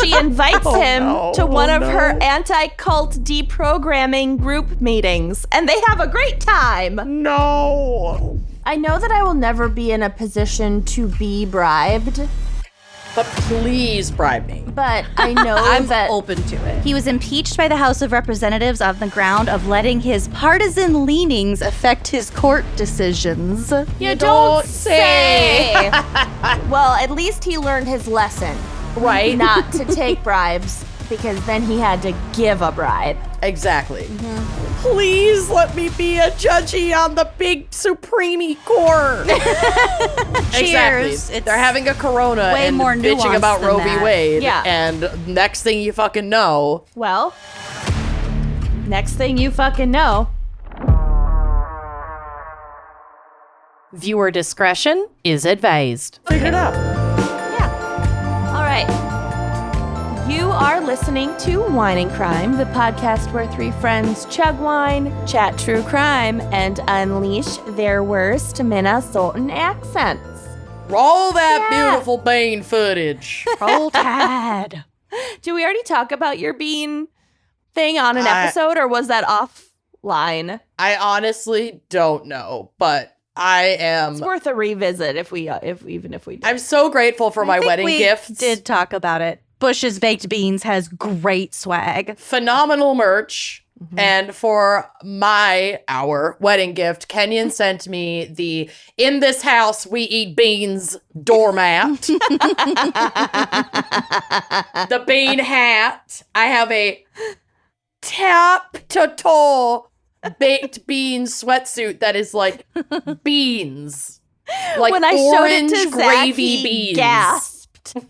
she invites him to one of her anti-cult deprogramming group meetings, and they have a great time. No. I know that I will never be in a position to be bribed, But please bribe me. but I know I'm that open to it. He was impeached by the House of Representatives on the ground of letting his partisan leanings affect his court decisions. you don't say. Well, at least he learned his lesson. Right? Not to take bribes, because then he had to give a bribe. Exactly. Please let me be a judgy on the big Supreme Court. Exactly. It's They're having a Corona way and more bitching nuanced about than Roe v. that. Wade. Yeah. And next thing you fucking know, Well, next thing you fucking know. Viewer discretion is advised. figure it out. All right. You are listening to Wine and Crime, the podcast where three friends chug wine, chat true crime, and unleash their worst Minnesotan accents. Roll that beautiful bean footage. Roll Tide. Did we already talk about your bean thing on an I- episode, or was that offline? I honestly don't know, but I am. It's worth a revisit if we do. I'm so grateful for my I think wedding we gifts. did talk about it. Bush's Baked Beans has great swag. Phenomenal merch. And for our wedding gift, Kenyon sent me the "In This House We Eat Beans" doormat. The bean hat. I have a top to toe baked bean sweatsuit that is like beans. Like when I showed it orange to Zach, gravy he beans. gasped.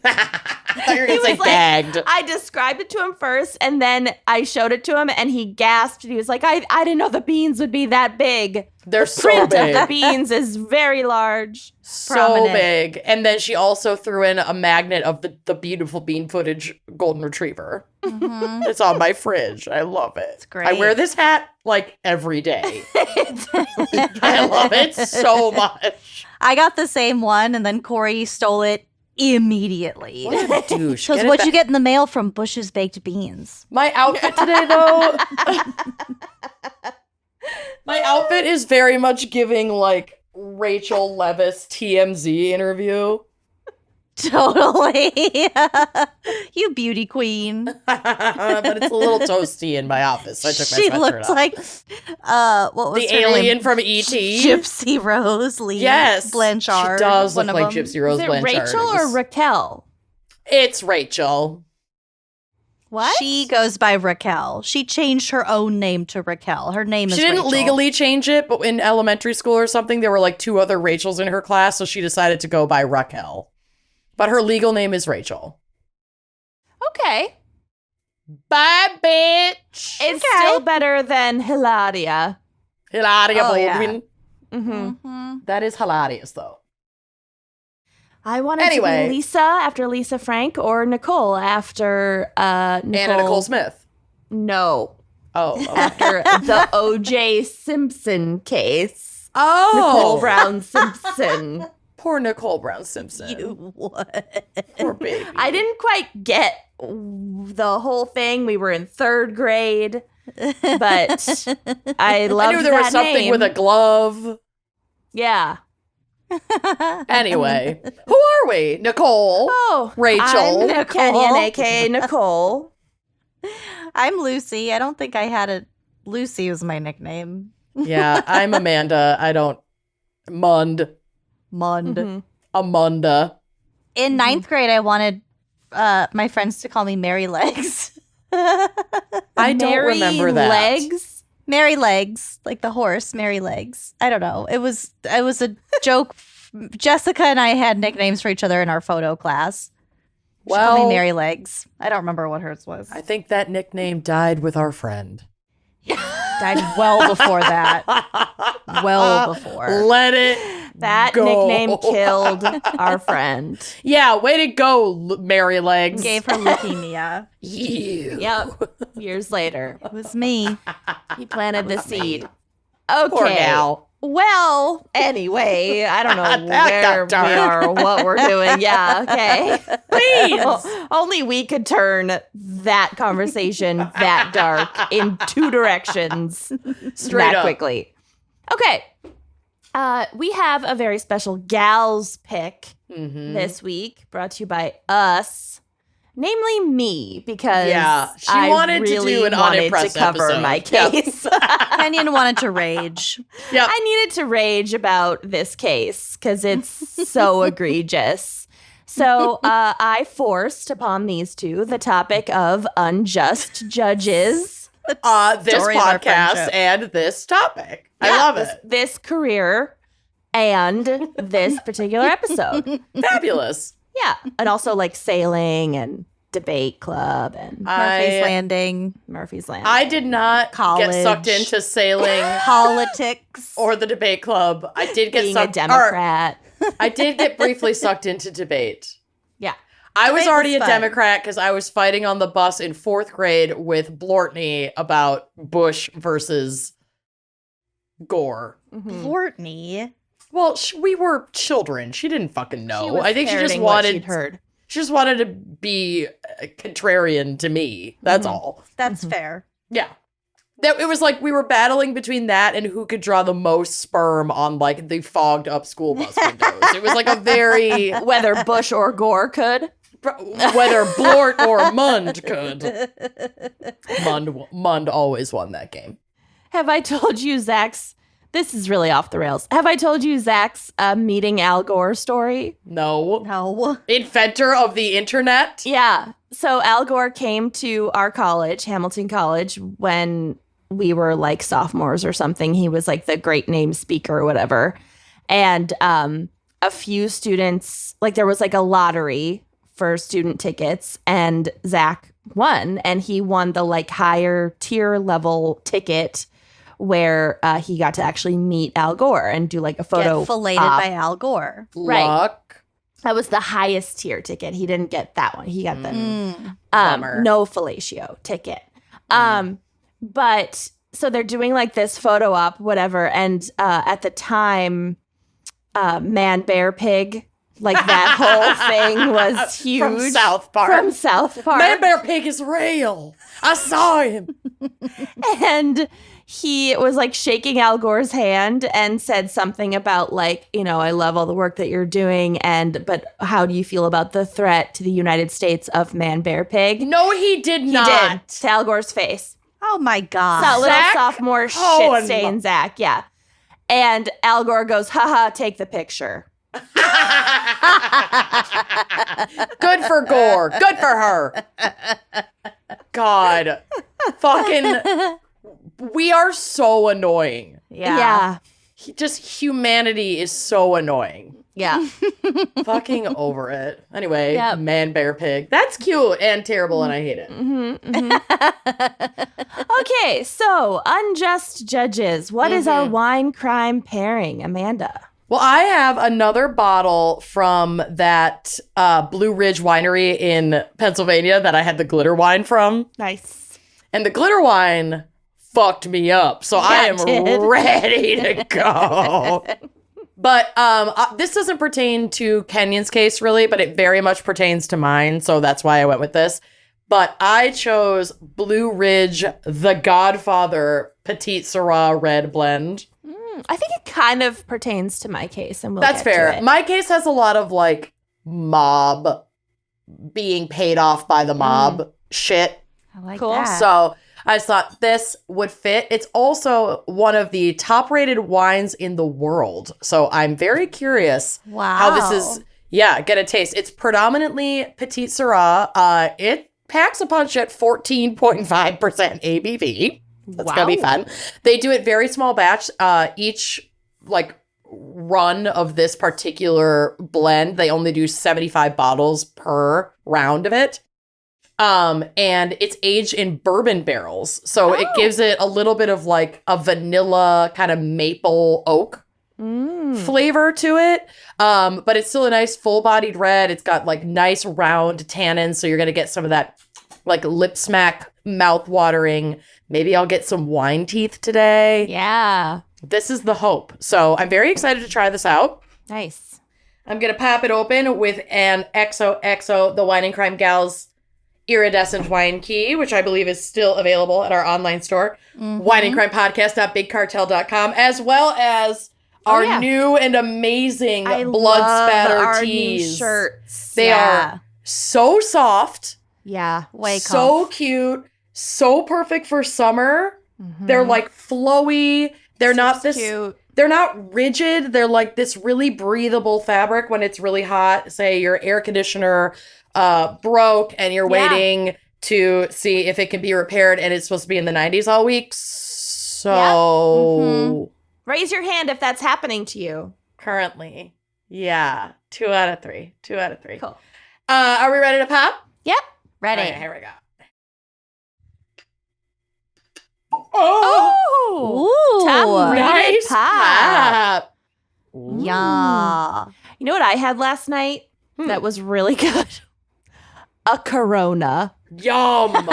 I thought you were He gonna say was like, gagged. I described it to him first, and then I showed it to him, and he gasped. He was like, I didn't know the beans would be that big. They're The so print of big. the beans is very large. So Prominent. big. And then she also threw in a magnet of the beautiful bean footage golden retriever. It's on my fridge. I love it. It's great. I wear this hat like every day. I love it so much. I got the same one, and then Corey stole it immediately. What a douche. Because Get it what'd back. you get in the mail from Bush's Baked Beans? My outfit today, though. My outfit is very much giving like Rachel Leviss TMZ interview. Totally. You beauty queen. But it's a little toasty in my office. So I took my She sweatshirt looked off. like, what was The her alien name? from E.T. Gypsy Rose Lee Yes. Blanchard. She does one look of like them. Gypsy Rose Is it Blanchard. Rachel or Raquel? It's Rachel. What? She goes by Raquel. She changed her own name to Raquel. Her name is She didn't Rachel. legally change it, but in elementary school or something, there were like two other Rachels in her class, so she decided to go by Raquel. But her legal name is Rachel. Okay. Bye, bitch. It's still better than Hilaria. Hilaria Oh, yeah. Baldwin. Mhm. That is hilarious, though. I wanted Anyway. to be Lisa after Lisa Frank or Nicole after Nicole. Anna Nicole Smith. No. Oh. After the O.J. Simpson case. Oh. Nicole Brown Simpson. Poor Nicole Brown Simpson. You what? Poor baby. I didn't quite get the whole thing. We were in third grade, but I loved I knew there was that something name. with a glove. Yeah. Anyway, who are we? Nicole. Oh, Rachel. I'm Kenyon, aka Nicole. I'm Lucy. I don't think I had a Lucy was my nickname. Yeah, I'm Amanda. I don't. Mund. Mund. Mhm. Amanda. In ninth grade, I wanted my friends to call me Mary Legs. I don't Mary remember that. Legs. Mary Legs, like the horse, Mary Legs. I don't know. It was a joke. Jessica and I had nicknames for each other in our photo class. She called Well, me Mary Legs. I don't remember what hers was. I think that nickname died with our friend. Died well before that. Well before. Let it That go. nickname killed our friend. Yeah, way to go, Mary Legs. Gave her leukemia. You. Yep. Years later, It was me. he planted the seed. Okay. Poor gal. Well, anyway, I don't know That where got we dark. are, what we're doing. Yeah, okay. Please. Only we could turn that conversation that dark in two directions Straight that up. quickly. Okay. We have a very special gals pick Mhm. this week, brought to you by us. Namely me, because She I wanted to really do an wanted to unimpressed cover episode. my Yep. case. Kenyon wanted to rage. Yep. I needed to rage about this case because it's so egregious. So I forced upon these two the topic of unjust judges. This Story of our podcast friendship. and this topic. I Yeah, love this, it. this career and this particular episode. Fabulous. Yeah. And also like sailing and debate club and Murphy's Landing, Murphy's Land. I did not College. get sucked into sailing politics. or the debate club. I did get being sucked. a Democrat. I did get briefly sucked into debate. Yeah. I was Debate already was a fun. Democrat because I was fighting on the bus in 4th grade with Blortney about Bush versus Gore. Mhm. Courtney. Well, we were children. She didn't fucking know. She was I think she just parroting what she'd wanted. heard. She just wanted to be contrarian to me. That's all. That's fair. Yeah. That it was like we were battling between that and who could draw the most sperm on like the fogged up school bus windows. It was like a very Whether Bush or Gore could. whether Blort or Mund could. Mund always won that game. Have I told you Zach's? This is really off the rails. Have I told you Zach's meeting Al Gore story? No. No. Inventor of the internet. Yeah. So Al Gore came to our college, Hamilton College, when we were like sophomores or something. He was like the great name speaker or whatever. And a few students, like there was like a lottery for student tickets, and Zach won. And he won the like higher tier level ticket where he got to actually meet Al Gore and do like a photo. Get filleted op. by Al Gore. Right. Luck. That was the highest tier ticket. He didn't get that one. He got the Bummer. no fellatio ticket. But so they're doing like this photo op, whatever. And at the time, Man Bear Pig, like that whole thing was huge. From South Park. From South Park. Man Bear Pig is real. I saw him. And he was like shaking Al Gore's hand and said something about like, you know, I love all the work that you're doing. But how do you feel about the threat to the United States of Man Bear Pig? No, he did He not. did to Al Gore's face. Oh my God. That little Zach sophomore Cohen. shit stain Zach. Yeah. And Al Gore goes, haha, take the picture. Good for Gore. Good for her. God. Fucking. We are so annoying. Yeah. Just humanity is so annoying. Yeah. Fucking over it. Anyway, Yep. Man Bear Pig. That's cute and terrible, and I hate it. Okay, so Unjust Judges. What is our wine crime pairing, Amanda? Well, I have another bottle from that Blue Ridge Winery in Pennsylvania that I had the glitter wine from. Nice. And the glitter wine fucked me up. So I am it did. ready to go. But this doesn't pertain to Kenyon's case, really, but it very much pertains to mine. So that's why I went with this. But I chose Blue Ridge, the Godfather Petite Syrah Red Blend. I think it kind of pertains to my case, and we'll That's get to fair. it. My case has a lot of like mob being paid off by the mob shit. I like Cool. that. So I just thought this would fit. It's also one of the top rated wines in the world. So I'm very curious Wow. how this is. Yeah, get a taste. It's predominantly Petite Syrah. It packs a punch at 14.5% ABV. That's gonna be fun. They do it very small batch. Each like run of this particular blend, they only do 75 bottles per round of it. And it's aged in bourbon barrels. So it gives it a little bit of like a vanilla kind of maple oak flavor to it. But it's still a nice full-bodied red. It's got like nice round tannins. So you're gonna get some of that like lip smack, mouth watering. Maybe I'll get some wine teeth today. Yeah. This is the hope. So I'm very excited to try this out. Nice. I'm going to pop it open with an XOXO, the Wine and Crime Gals iridescent wine key, which I believe is still available at our online store, wineandcrimepodcast.bigcartel.com, as well as our new and amazing blood spatter our tees. new shirts. They are so soft, Way so cute, so perfect for summer. They're like flowy. They're not this cute. They're not rigid. They're like this really breathable fabric when it's really hot. Say your air conditioner broke and you're waiting to see if it can be repaired, and it's supposed to be in the 90s all week. So Raise your hand if that's happening to you. currently, 2 out of 3. 2 out of 3. Cool. Are we ready to pop? Yep. Ready. All right, here we go. Oh, Ooh. Top rated nice pop. pop. Yeah. You know what I had last night that was really good? A Corona. Yum.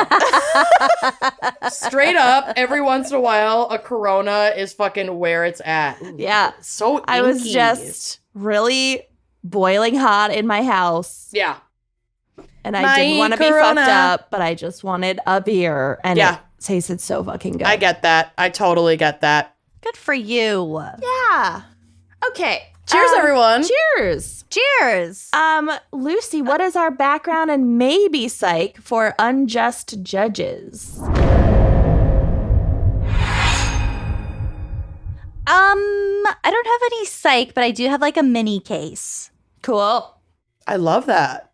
Straight up, every once in a while, a Corona is fucking where it's at. Ooh, Yeah. so inky. I was just really boiling hot in my house. Yeah. And I My didn't want to be Corona. fucked up, but I just wanted a beer. And Yeah. it tasted so fucking good. I get that. I totally get that. Good for you. Yeah. Okay. Cheers, everyone. Cheers. Cheers. Lucy, what is our background and maybe psych for Unjust Judges? I don't have any psych, but I do have like a mini case. Cool. I love that.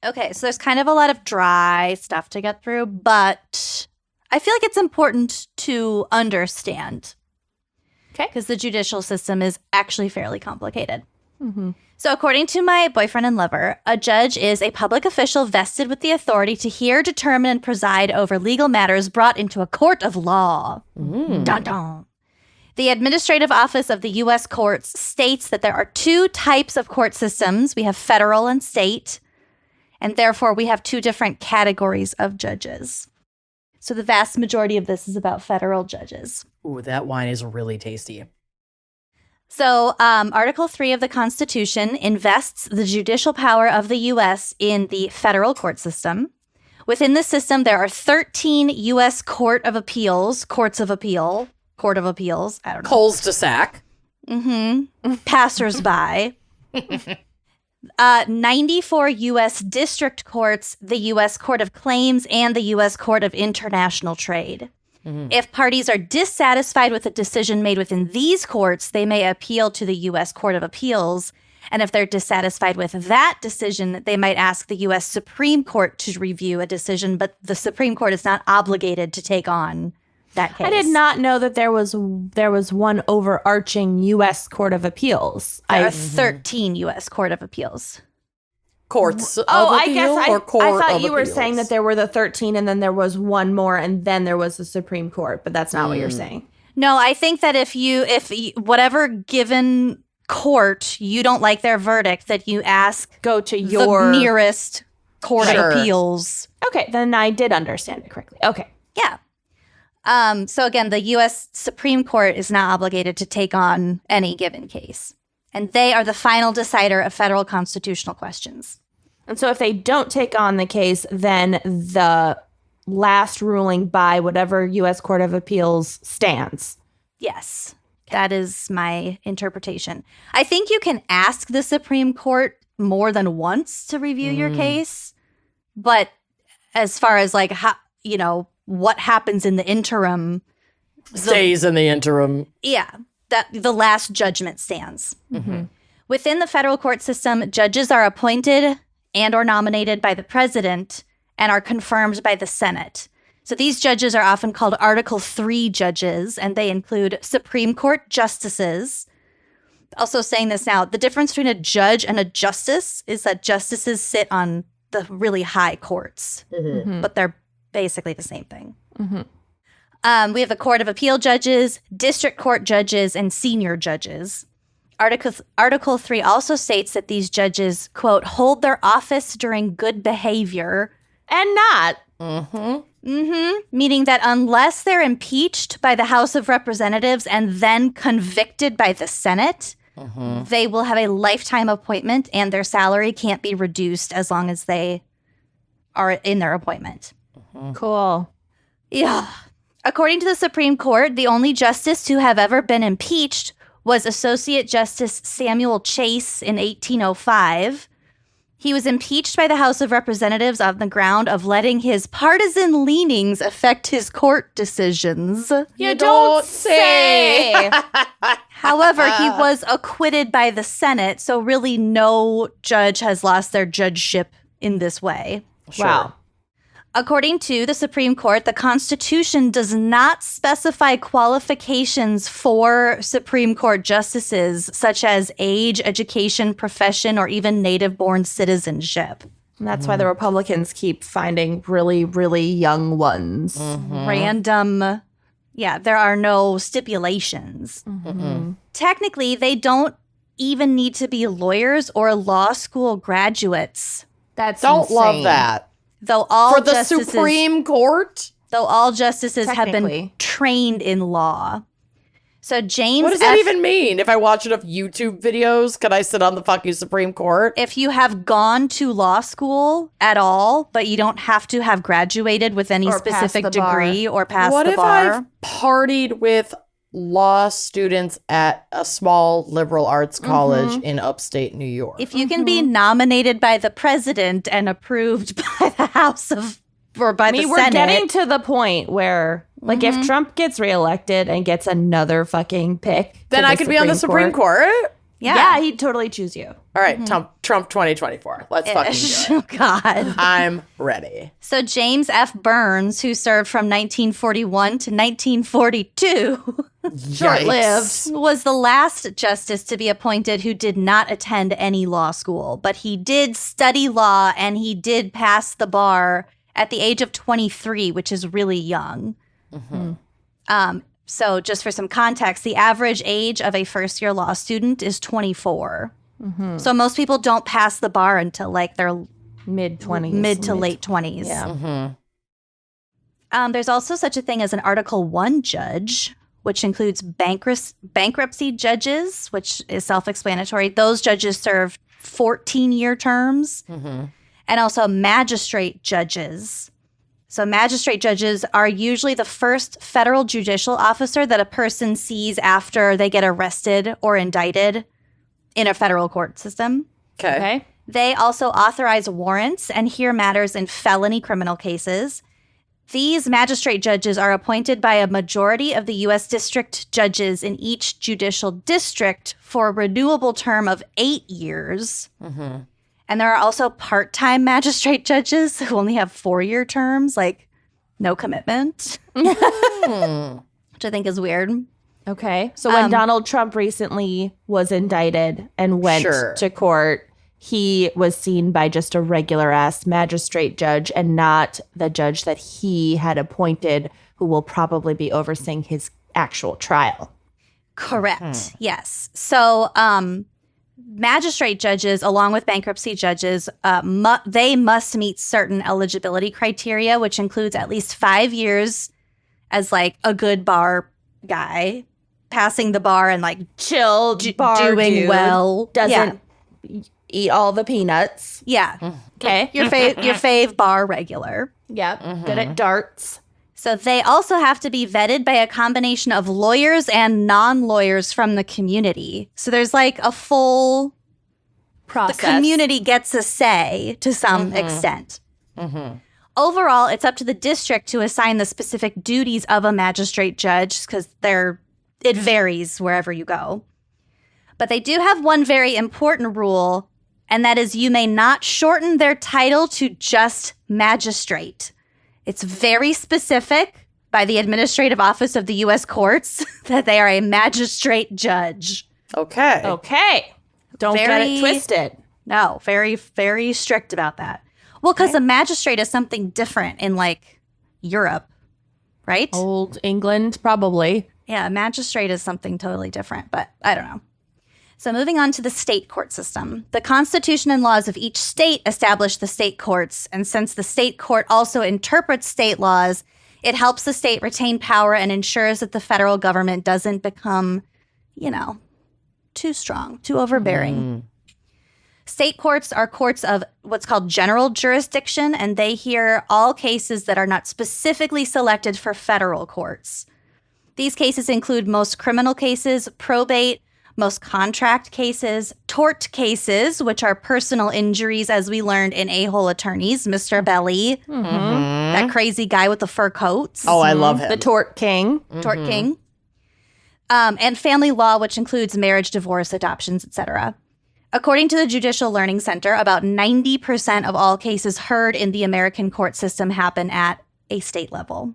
Okay, so there's kind of a lot of dry stuff to get through, but I feel like it's important to understand. Okay. Because the judicial system is actually fairly complicated. So according to my boyfriend and lover, a judge is a public official vested with the authority to hear, determine, and preside over legal matters brought into a court of law. Dun dun. The administrative office of the U.S. courts states that there are two types of court systems. We have federal and state, and therefore we have two different categories of judges. So the vast majority of this is about federal judges. Ooh, that wine is really tasty. So Article 3 of the Constitution invests the judicial power of the U.S. in the federal court system. Within the system, there are 13 U.S. Court of Appeals, I don't know. Coals to sack. Passersby. 94 U.S. district courts, the U.S. Court of Claims, and the U.S. Court of International Trade. If parties are dissatisfied with a decision made within these courts, they may appeal to the U.S. Court of Appeals. And if they're dissatisfied with that decision, they might ask the U.S. Supreme Court to review a decision, but the Supreme Court is not obligated to take on that case. I did not know that there was one overarching U.S. Court of Appeals. There are 13 U.S. Court of Appeals. Courts of I appeal guess or court I thought of you were appeals? saying that there were the 13 and then there was one more and then there was the Supreme Court, but that's not what you're saying. No, I think that if whatever given court you don't like their verdict, that you ask Go to your the nearest Court Sure. of Appeals. Okay, then I did understand it correctly. Okay. Yeah. So again, the U.S. Supreme Court is not obligated to take on any given case. And they are the final decider of federal constitutional questions. And so if they don't take on the case, then the last ruling by whatever U.S. Court of Appeals stands. Yes, that is my interpretation. I think you can ask the Supreme Court more than once to review your case. But as far as like, how, what happens in the interim, Stays in the interim. yeah, that the last judgment stands. Within the federal court system, judges are appointed and or nominated by the president and are confirmed by the Senate. So these judges are often called Article 3 judges, and they include Supreme Court justices. Also saying this now, the difference between a judge and a justice is that justices sit on the really high courts, but they're basically the same thing. We have the Court of Appeal judges, district court judges, and senior judges. Article 3 also states that these judges, quote, hold their office during good behavior, And not. Meaning that unless they're impeached by the House of Representatives and then convicted by the Senate, they will have a lifetime appointment and their salary can't be reduced as long as they are in their appointment. Cool. Yeah. According to the Supreme Court, the only justice to have ever been impeached was Associate Justice Samuel Chase in 1805. He was impeached by the House of Representatives on the ground of letting his partisan leanings affect his court decisions. You don't say. However, he was acquitted by the Senate, so really no judge has lost their judgeship in this way. Sure. Wow. According to the Supreme Court, the Constitution does not specify qualifications for Supreme Court justices, such as age, education, profession, or even native-born citizenship. And that's why the Republicans keep finding really, really young ones. Random. Yeah, there are no stipulations. Technically, they don't even need to be lawyers or law school graduates. That's Don't insane. love that. Though all For the justices, Supreme Court? though all justices have been Technically. trained in law. So James What does that F. even mean? If I watch enough YouTube videos, can I sit on the fucking Supreme Court? If you have gone to law school at all, but you don't have to have graduated with any Or passed specific the bar. degree or passed What the if bar. I've partied with law students at a small liberal arts college in upstate New York? If you can be nominated by the president and approved by the House of or by I mean, the we're Senate, getting to the point where, like, if Trump gets reelected and gets another fucking pick, then to I could be on the Supreme Court. Yeah, he'd totally choose you. All right, Trump 2024. Let's fucking do it. Oh, God. I'm ready. So James F. Burns, who served from 1941 to 1942, Short-lived. was the last justice to be appointed who did not attend any law school. But he did study law and he did pass the bar at the age of 23, which is really young. So just for some context, the average age of a first-year law student is 24. So most people don't pass the bar until like their Mid-20s. mid to late 20s. Yeah. There's also such a thing as an Article 1 judge, which includes bankruptcy judges, which is self-explanatory. Those judges serve 14-year terms. And also magistrate judges. So magistrate judges are usually the first federal judicial officer that a person sees after they get arrested or indicted in a federal court system. Okay. They also authorize warrants and hear matters in felony criminal cases. These magistrate judges are appointed by a majority of the U.S. district judges in each judicial district for a renewable term of 8 years. And there are also part-time magistrate judges who only have 4-year terms, like no commitment, which I think is weird. Okay. So when Donald Trump recently was indicted and went Sure. to court, he was seen by just a regular ass magistrate judge and not the judge that he had appointed, who will probably be overseeing his actual trial. Correct. Yes. So magistrate judges, along with bankruptcy judges, they must meet certain eligibility criteria, which includes at least 5 years as like a good bar guy, passing the bar and like Chill, bar doing dude, well. doesn't eat all the peanuts. Yeah. Okay. Your fave bar regular. Yep. Good at darts. So they also have to be vetted by a combination of lawyers and non-lawyers from the community. So there's like a full Process. the community gets a say to some extent. Overall, it's up to the district to assign the specific duties of a magistrate judge because it varies wherever you go. But they do have one very important rule, and that is you may not shorten their title to just magistrate. It's very specific by the Administrative Office of the U.S. Courts that they are a magistrate judge. Okay. Okay. Don't get Very- it twisted. No, very, very strict about that. Well, because a magistrate is something different in like Europe, right? Old England, probably. Yeah, a magistrate is something totally different, but I don't know. So moving on to the state court system. The Constitution and laws of each state establish the state courts. And since the state court also interprets state laws, it helps the state retain power and ensures that the federal government doesn't become, too strong, too overbearing. State courts are courts of what's called general jurisdiction, and they hear all cases that are not specifically selected for federal courts. These cases include most criminal cases, probate, most contract cases, tort cases, which are personal injuries, as we learned in A-Hole Attorneys, Mr. Belly, that crazy guy with the fur coats. Oh, I love him. The Tort King. Tort King. And family law, which includes marriage, divorce, adoptions, etc. According to the Judicial Learning Center, about 90% of all cases heard in the American court system happen at a state level.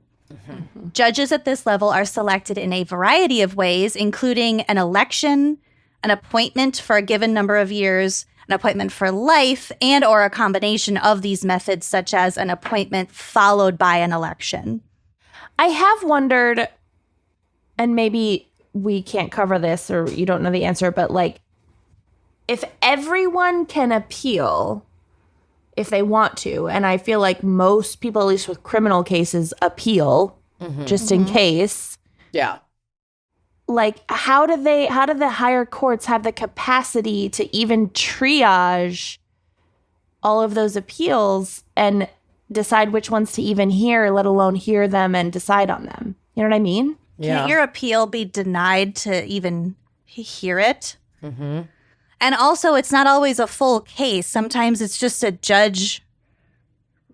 Judges at this level are selected in a variety of ways, including an election, an appointment for a given number of years, an appointment for life, and or a combination of these methods, such as an appointment followed by an election. I have wondered, and maybe we can't cover this or you don't know the answer, but if everyone can appeal if they want to, and I feel like most people, at least with criminal cases, appeal just in case. Yeah. How do the higher courts have the capacity to even triage all of those appeals and decide which ones to even hear, let alone hear them and decide on them? You know what I mean? Yeah. Can't your appeal be denied to even hear it? And also, it's not always a full case. Sometimes it's just a judge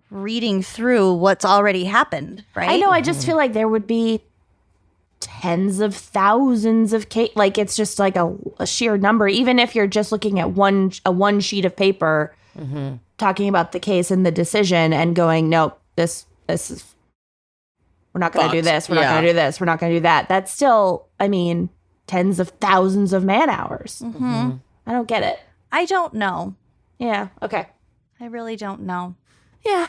reading through what's already happened, right? I know. I just feel like there would be tens of thousands of cases. It's just a sheer number. Even if you're just looking at one sheet of paper, talking about the case and the decision and going, nope, this is, we're not going to do this. We're not going to do this. We're not going to do that. That's still, tens of thousands of man hours. I don't get it. I don't know. Yeah. Okay. I really don't know. Yeah.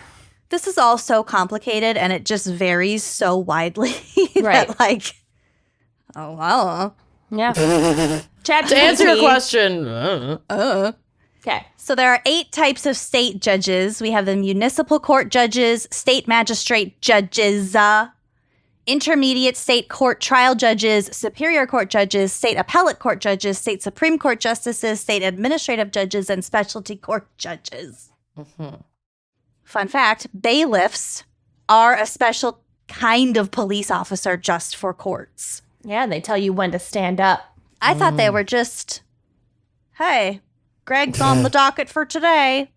This is all so complicated, and it just varies so widely. Right. That, oh, wow. Yeah. Chat To answer your question. Okay. So there are 8 types of state judges. We have the municipal court judges, state magistrate judges, intermediate state court trial judges, superior court judges, state appellate court judges, state Supreme Court justices, state administrative judges, and specialty court judges. Fun fact, bailiffs are a special kind of police officer just for courts. Yeah, they tell you when to stand up. I thought they were just, hey, Greg's on the docket for today.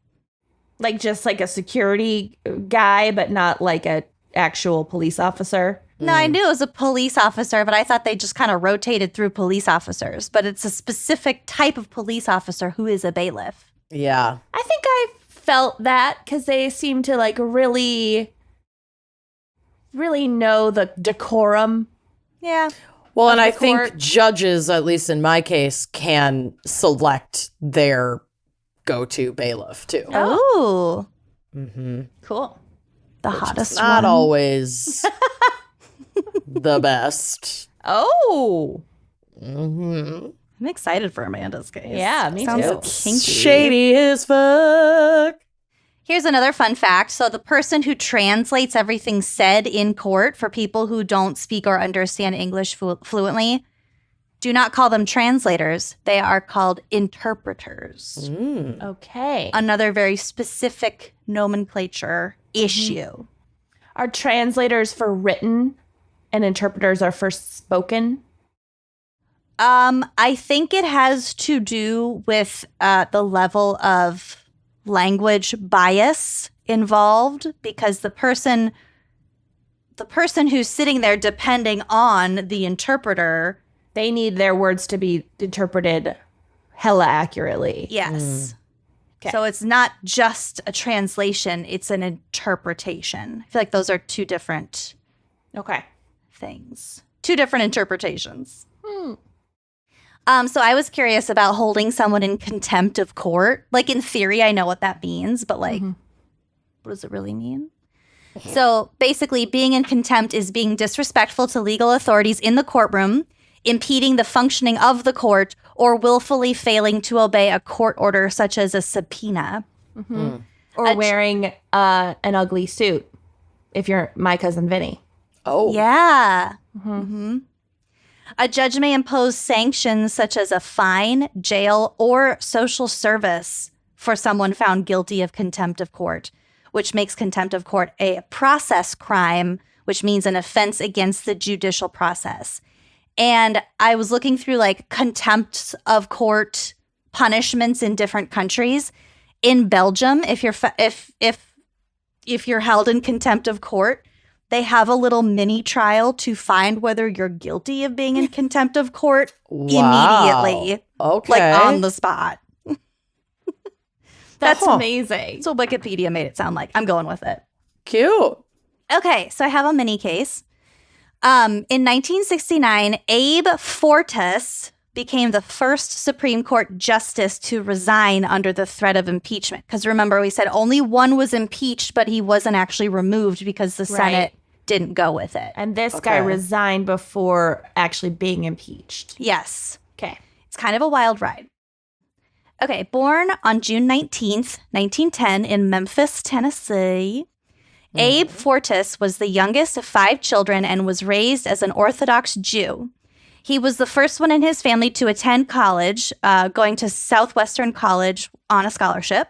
Just a security guy, but not a actual police officer. No, I knew it was a police officer, but I thought they just kind of rotated through police officers. But it's a specific type of police officer who is a bailiff. Yeah. I think I felt that because they seem to really, really know the decorum. Yeah. Well, and I the think court. judges, at least in my case, can select their go-to bailiff too. Oh, Cool. the hottest Not one. always the best. Oh. I'm excited for Amanda's case. Yeah, me Sounds too. kinky. Shady as fuck. Here's another fun fact. So the person who translates everything said in court for people who don't speak or understand English fluently, do not call them translators. They are called interpreters. Okay. Another very specific nomenclature issue. Are translators for written and interpreters are for spoken? I think it has to do with the level of language bias involved, because the person who's sitting there depending on the interpreter, They need their words to be interpreted hella accurately. yes. Okay. So it's not just a translation, it's an interpretation. I feel like those are two different Okay. things. Two different interpretations. So I was curious about holding someone in contempt of court. In theory, I know what that means, but what does it really mean? So basically, being in contempt is being disrespectful to legal authorities in the courtroom, impeding the functioning of the court, or willfully failing to obey a court order such as a subpoena. Or wearing an ugly suit, if you're My Cousin Vinny. Oh. Yeah. A judge may impose sanctions such as a fine, jail, or social service for someone found guilty of contempt of court, which makes contempt of court a process crime, which means an offense against the judicial process. And I was looking through like contempt of court punishments in different countries. In Belgium, if you're held in contempt of court, they have a little mini trial to find whether you're guilty of being in contempt of court immediately. Okay. Like on the spot. That's amazing. That's what Wikipedia made it sound like. I'm going with it. Cute. Okay, so I have a mini case. In 1969, Abe Fortas became the first Supreme Court justice to resign under the threat of impeachment. Because remember, we said only one was impeached, but he wasn't actually removed because the Senate didn't go with it. And this guy resigned before actually being impeached. Yes. Okay. It's kind of a wild ride. Okay, born on June 19th, 1910 in Memphis, Tennessee, Abe Fortas was the youngest of 5 children and was raised as an Orthodox Jew. He was the first one in his family to attend college, going to Southwestern College on a scholarship.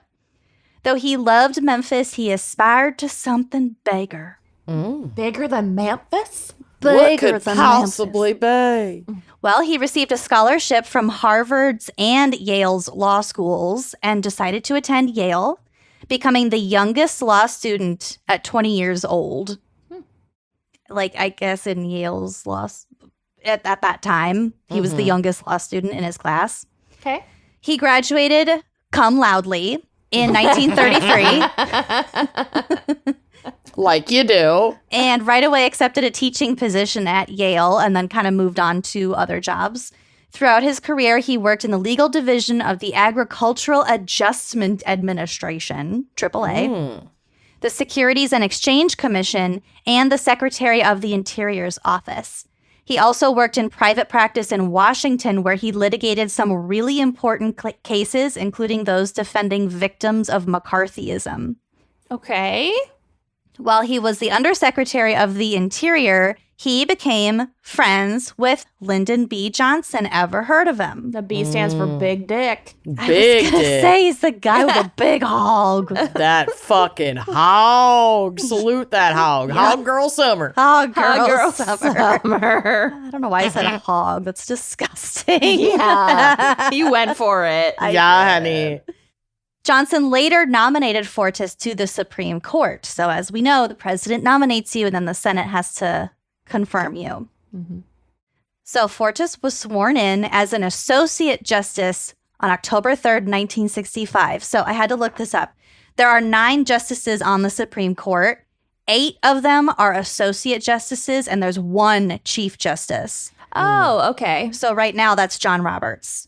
Though he loved Memphis, he aspired to something bigger. Bigger than Memphis? What could possibly be? Well, he received a scholarship from Harvard's and Yale's law schools and decided to attend Yale, becoming the youngest law student at 20 years old. Like, I guess in Yale's law at that time, he was the youngest law student in his class. Okay. He graduated cum loudly in 1933 Like you do. and right away accepted a teaching position at Yale and then kind of moved on to other jobs. Throughout his career, he worked in the legal division of the Agricultural Adjustment Administration, AAA, the Securities and Exchange Commission, and the Secretary of the Interior's office. He also worked in private practice in Washington, where he litigated some really important cases, including those defending victims of McCarthyism. Okay. While he was the Undersecretary of the Interior, he became friends with Lyndon B. Johnson. Ever heard of him? The B stands for big dick. Big I was gonna say he's the guy with a big hog. That fucking hog. Salute that hog. Hog girl summer. Hog girl, Girl summer. I don't know why I said a hog. That's disgusting. Yeah. You went for it. Yeah, honey. Johnson later nominated Fortas to the Supreme Court. So as we know, the president nominates you and then the Senate has to confirm you. So Fortas was sworn in as an associate justice on October 3rd, 1965. So I had to look this up. There are 9 justices on the Supreme Court. 8 of them are associate justices and there's 1 chief justice. Oh, okay. So right now that's John Roberts.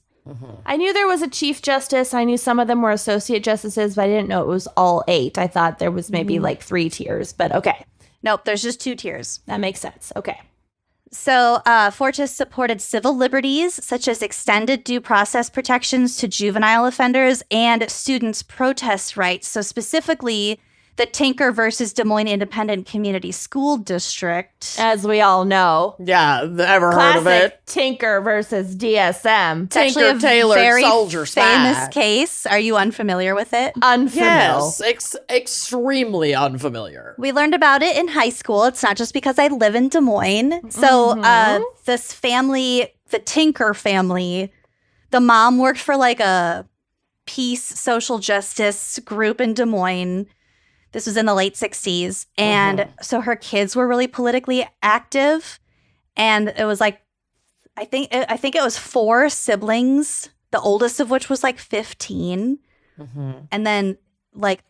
I knew there was a chief justice. I knew some of them were associate justices, but I didn't know it was all 8. I thought there was maybe like 3 tiers, but okay. Nope, there's just 2 tiers. That makes sense. Okay. So Fortas supported civil liberties, such as extended due process protections to juvenile offenders and students' protest rights. So specifically, the Tinker versus Des Moines Independent Community School District. As we all know. Yeah, ever Classic heard of it? Tinker versus DSM. It's actually Tinker a Tailor very Soldier famous Side. case. Are you unfamiliar with it? Unfamiliar. Yes, extremely unfamiliar. We learned about it in high school. It's not just because I live in Des Moines. So this family, the Tinker family, the mom worked for like a peace social justice group in Des Moines. This was in the late 60s. And so her kids were really politically active. And it was like, I think it was 4 siblings, the oldest of which was like 15. And then like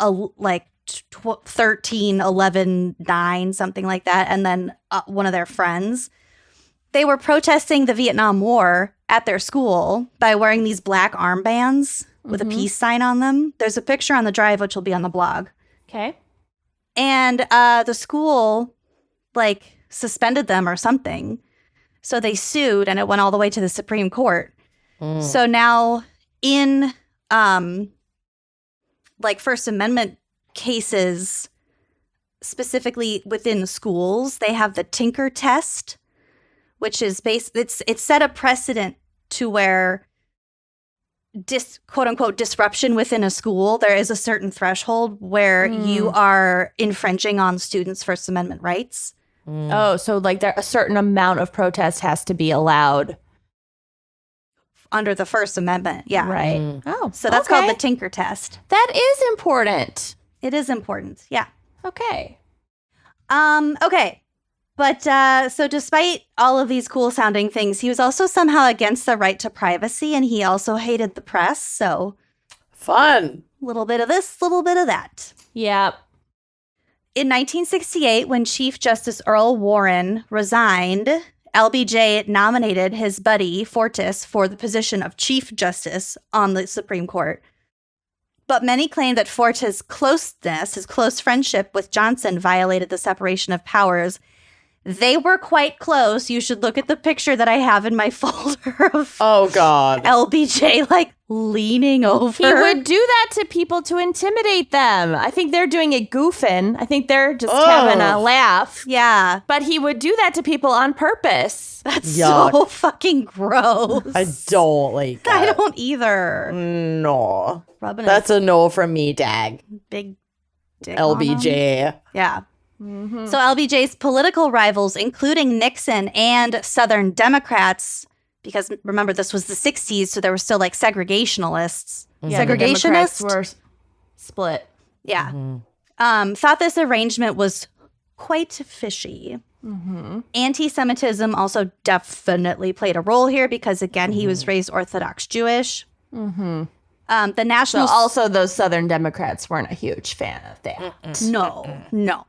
13, 11, 9, something like that. And then one of their friends. They were protesting the Vietnam War at their school by wearing these black armbands with a peace sign on them. There's a picture on the drive, which will be on the blog. Okay. And the school, like, suspended them or something So they sued, and it went all the way to the Supreme Court. So now in like First Amendment cases, specifically within schools, they have the Tinker test, which is it's set a precedent to where quote unquote disruption within a school, there is a certain threshold where you are infringing on students' First Amendment rights. Oh, so like there a certain amount of protest has to be allowed Under the First Amendment, yeah. Right. Oh, So that's called the Tinker test. That is important. It is important, yeah. Okay. Okay. But so despite all of these cool sounding things, he was also somehow against the right to privacy, and he also hated the press. So Fun. a little bit of this, a little bit of that. Yep. In 1968, when Chief Justice Earl Warren resigned, LBJ nominated his buddy Fortas for the position of Chief Justice on the Supreme Court. But many claim that Fortas' closeness, his close friendship with Johnson, violated the separation of powers. They were quite close. You should look at the picture that I have in my folder of Oh, God. LBJ, like, leaning over. He would do that to people to intimidate them. I think they're doing it goofing. I think they're just having a laugh. Yeah. But he would do that to people on purpose. That's Yuck. so fucking gross. I don't like that. I don't either. No. Rubbing That's a no from me, Dag. a big dick on him. LBJ. Yeah. So LBJ's political rivals, including Nixon and Southern Democrats, because remember, this was the 60s, so there were still like segregationalists. Yeah, the Democrats were split. Yeah. Thought this arrangement was quite fishy. Anti-Semitism also definitely played a role here because, again, he was raised Orthodox Jewish. The National... So also those Southern Democrats weren't a huge fan of that. No.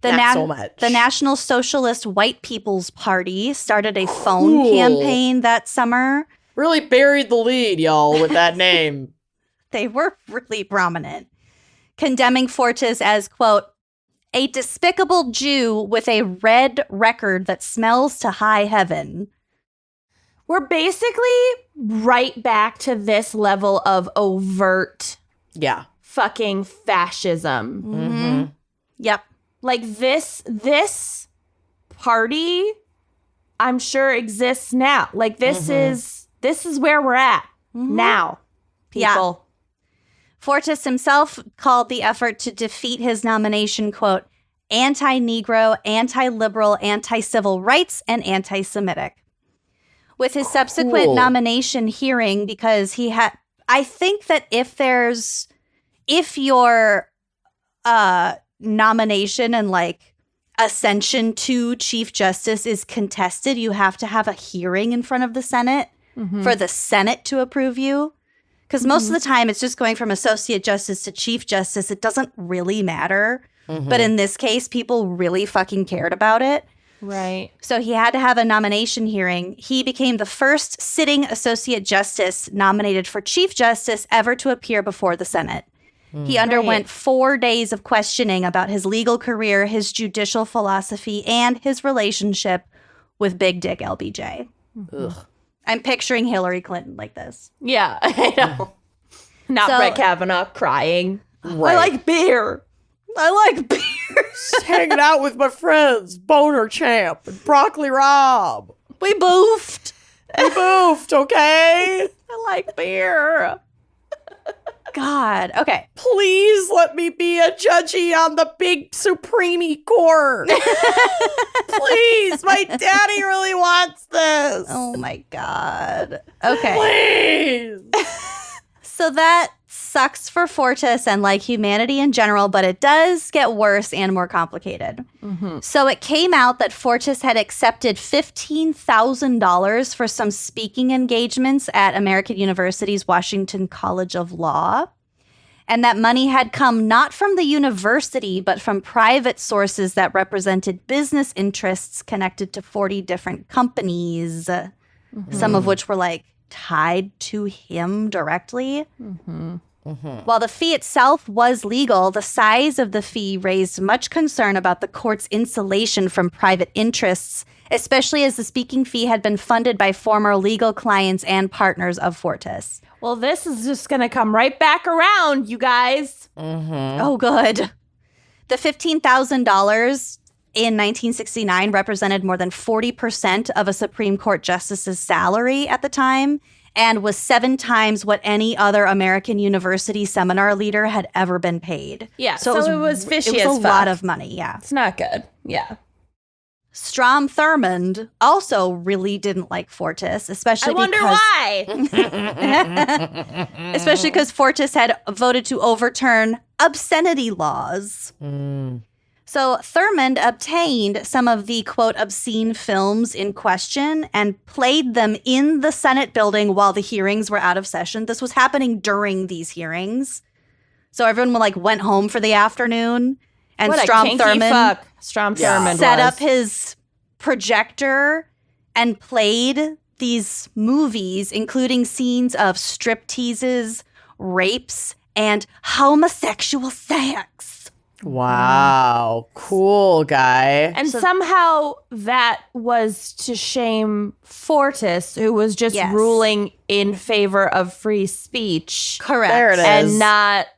Not so much. The National Socialist White People's Party started a phone campaign that summer. Really buried the lead, y'all, with that name. They were really prominent, condemning Fortas as, quote, a despicable Jew with a red record that smells to high heaven. We're basically right back to this level of overt fucking fascism. Yep. Like this party, I'm sure exists now. Like this is where we're at now, people. Fortas himself called the effort to defeat his nomination, quote, anti-Negro, anti-liberal, anti-civil rights, and anti-Semitic. With his subsequent nomination hearing, because he had, I think that if your nomination and like ascension to Chief Justice is contested, you have to have a hearing in front of the Senate for the Senate to approve you. Because most of the time it's just going from Associate Justice to Chief Justice. It doesn't really matter. But in this case, people really fucking cared about it. Right. So he had to have a nomination hearing. He became the first sitting Associate Justice nominated for Chief Justice ever to appear before the Senate. He underwent 4 days of questioning about his legal career, his judicial philosophy, and his relationship with Big Dick LBJ. I'm picturing Hillary Clinton like this. Yeah, I know. Not Brett Kavanaugh crying. Right. I like beer. Just hanging out with my friends, Boner Champ and Broccoli Rob. We boofed. Okay? I like beer. God. Okay. Please let me be a judgy on the big Supreme Court. Please, my daddy really wants this. Oh my God. Okay. Please. So that sucks for Fortas and like humanity in general, but it does get worse and more complicated. So it came out that Fortas had accepted $15,000 for some speaking engagements at American University's Washington College of Law. And that money had come not from the university, but from private sources that represented business interests connected to 40 different companies, some of which were like tied to him directly. While the fee itself was legal, the size of the fee raised much concern about the court's insulation from private interests, especially as the speaking fee had been funded by former legal clients and partners of Fortis. Well, this is just going to come right back around, you guys. Oh, good. The $15,000 in 1969 represented more than 40% of a Supreme Court justice's salary at the time, and was 7 times what any other American university seminar leader had ever been paid. Yeah, so it was fishy as It was a fuck. lot of money, yeah. It's not good. Yeah. Strom Thurmond also really didn't like Fortis, especially I wonder why. especially because Fortis had voted to overturn obscenity laws. So Thurmond obtained some of the, quote, obscene films in question and played them in the Senate building while the hearings were out of session. This was happening during these hearings. So everyone went home for the afternoon, and What Strom a kinky Thurmond fuck Strom Thurmond set was. up his projector and played these movies, including scenes of stripteases, rapes, and homosexual sex. Wow. Cool guy. And somehow that was to shame Fortis, who was just Yes. ruling in favor of free speech. Correct. There it is. And not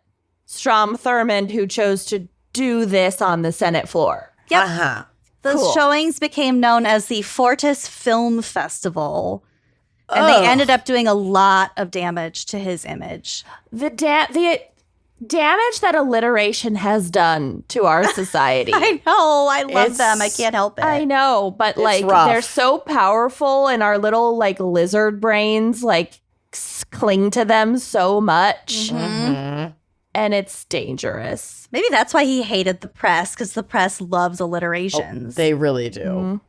Strom Thurmond, who chose to do this on the Senate floor. Yep. Uh-huh. The Cool. showings became known as the Fortis Film Festival. And Ugh. they ended up doing a lot of damage to his image. The damage that alliteration has done to our society. I know. I love It's- them. I can't help it. I know, but rough. they're so powerful, and our little lizard brains cling to them so much, and it's dangerous. Maybe that's why he hated the press, because the press loves alliterations. They really do.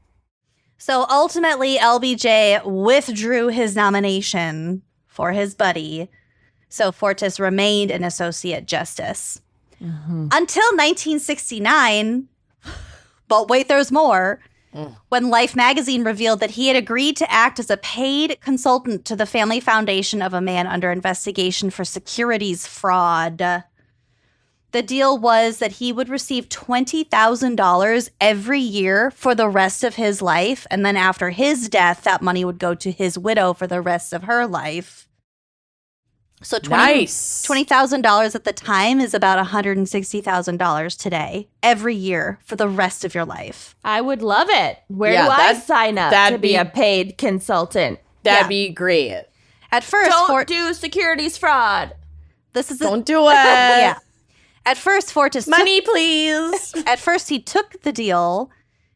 So ultimately, LBJ withdrew his nomination for his buddy. So Fortis remained an associate justice. Until 1969, but wait, there's more, when Life magazine revealed that he had agreed to act as a paid consultant to the Family Foundation of a man under investigation for securities fraud. The deal was that he would receive $20,000 every year for the rest of his life. And then after his death, that money would go to his widow for the rest of her life. So Nice. $20,000 at the time is about $160,000 today, every year for the rest of your life. I would love it. Where Yeah, do I that- sign up to that'd be be- a paid consultant? That'd Yeah. be great. At first, Don't do securities fraud. this is Don't do it. yeah. At first, Fortis took Money, please. At first, he took the deal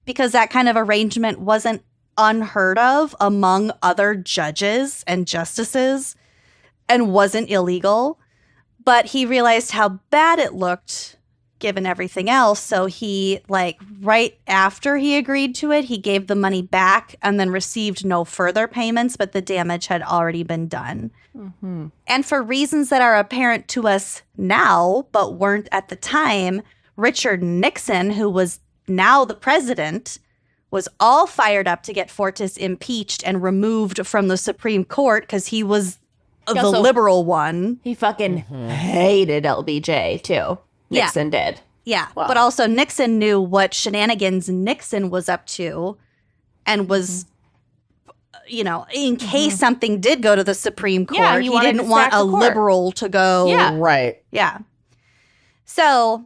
because that kind of arrangement wasn't unheard of among other judges and justices and wasn't illegal. But he realized how bad it looked given everything else. So he, right after he agreed to it, he gave the money back and then received no further payments, but the damage had already been done. And for reasons that are apparent to us now, but weren't at the time, Richard Nixon, who was now the president, was all fired up to get Fortis impeached and removed from the Supreme Court because he was the also- liberal one. He fucking hated LBJ too. Yeah. Nixon did. Yeah. But also Nixon knew what shenanigans Nixon was up to and was, in case something did go to the Supreme Court, Yeah, he he wanted didn't to want stack a the court. liberal to go. Yeah. Right. Yeah. So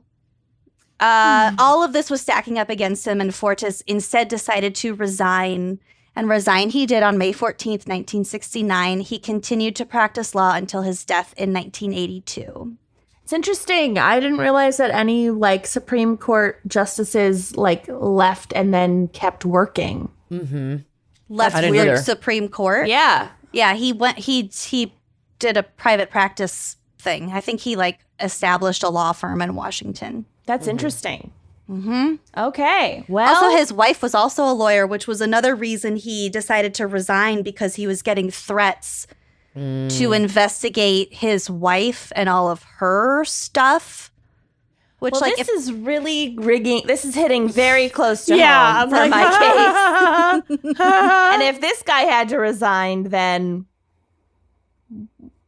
all of this was stacking up against him, and Fortis instead decided to resign. And resign he did on May 14th, 1969. He continued to practice law until his death in 1982. It's interesting. I didn't realize that any Supreme Court justices left and then kept working. Left I didn't weird either. Supreme Court. Yeah. Yeah, he went. He did a private practice thing. I think he established a law firm in Washington. That's interesting. Okay. Well, Also, his wife was also a lawyer, which was another reason he decided to resign, because he was getting threats to investigate his wife and all of her stuff. Which, this is really rigging. This is hitting very close to Yeah, home I'm for like, my case. And if this guy had to resign, then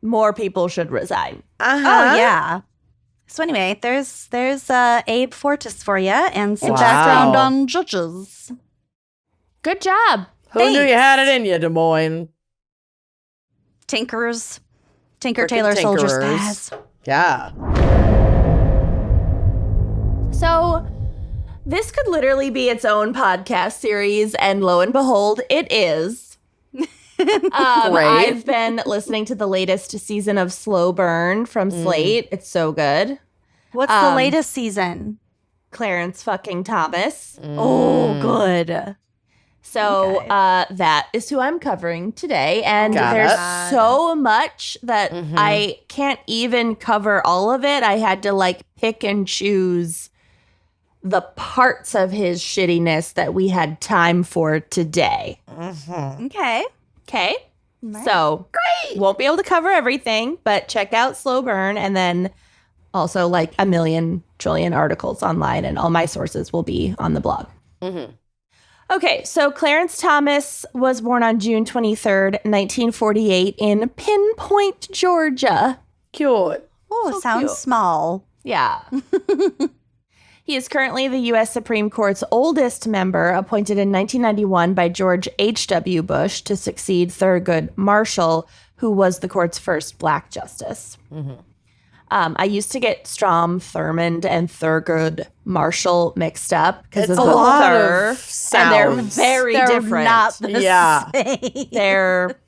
more people should resign. Oh, yeah. So anyway, there's Abe Fortas for you and some background on judges. Good job. Who knew you had it in you, Des Moines? Tinker Frickin' Tailor Soldier tinkerers. Spaz. Yeah. So this could literally be its own podcast series, and lo and behold, it is. Great. I've been listening to the latest season of Slow Burn from Slate. It's so good. What's the latest season? Clarence fucking Thomas. Oh, good. So that is who I'm covering today. And Got there's it. so much that I can't even cover all of it. I had to like pick and choose the parts of his shittiness that we had time for today. Okay. Okay? So great. Won't be able to cover everything, but check out Slow Burn, and then also like a million trillion articles online, and all my sources will be on the blog. Okay, so Clarence Thomas was born on June 23rd, 1948 in Pinpoint, Georgia. Cute. Oh, So sounds cute. small. Yeah. He is currently the U.S. Supreme Court's oldest member, appointed in 1991 by George H.W. Bush to succeed Thurgood Marshall, who was the court's first black justice. I used to get Strom Thurmond and Thurgood Marshall mixed up because of It's the a lot Thur, of and they're sounds. very They're different. not the Yeah. same. They're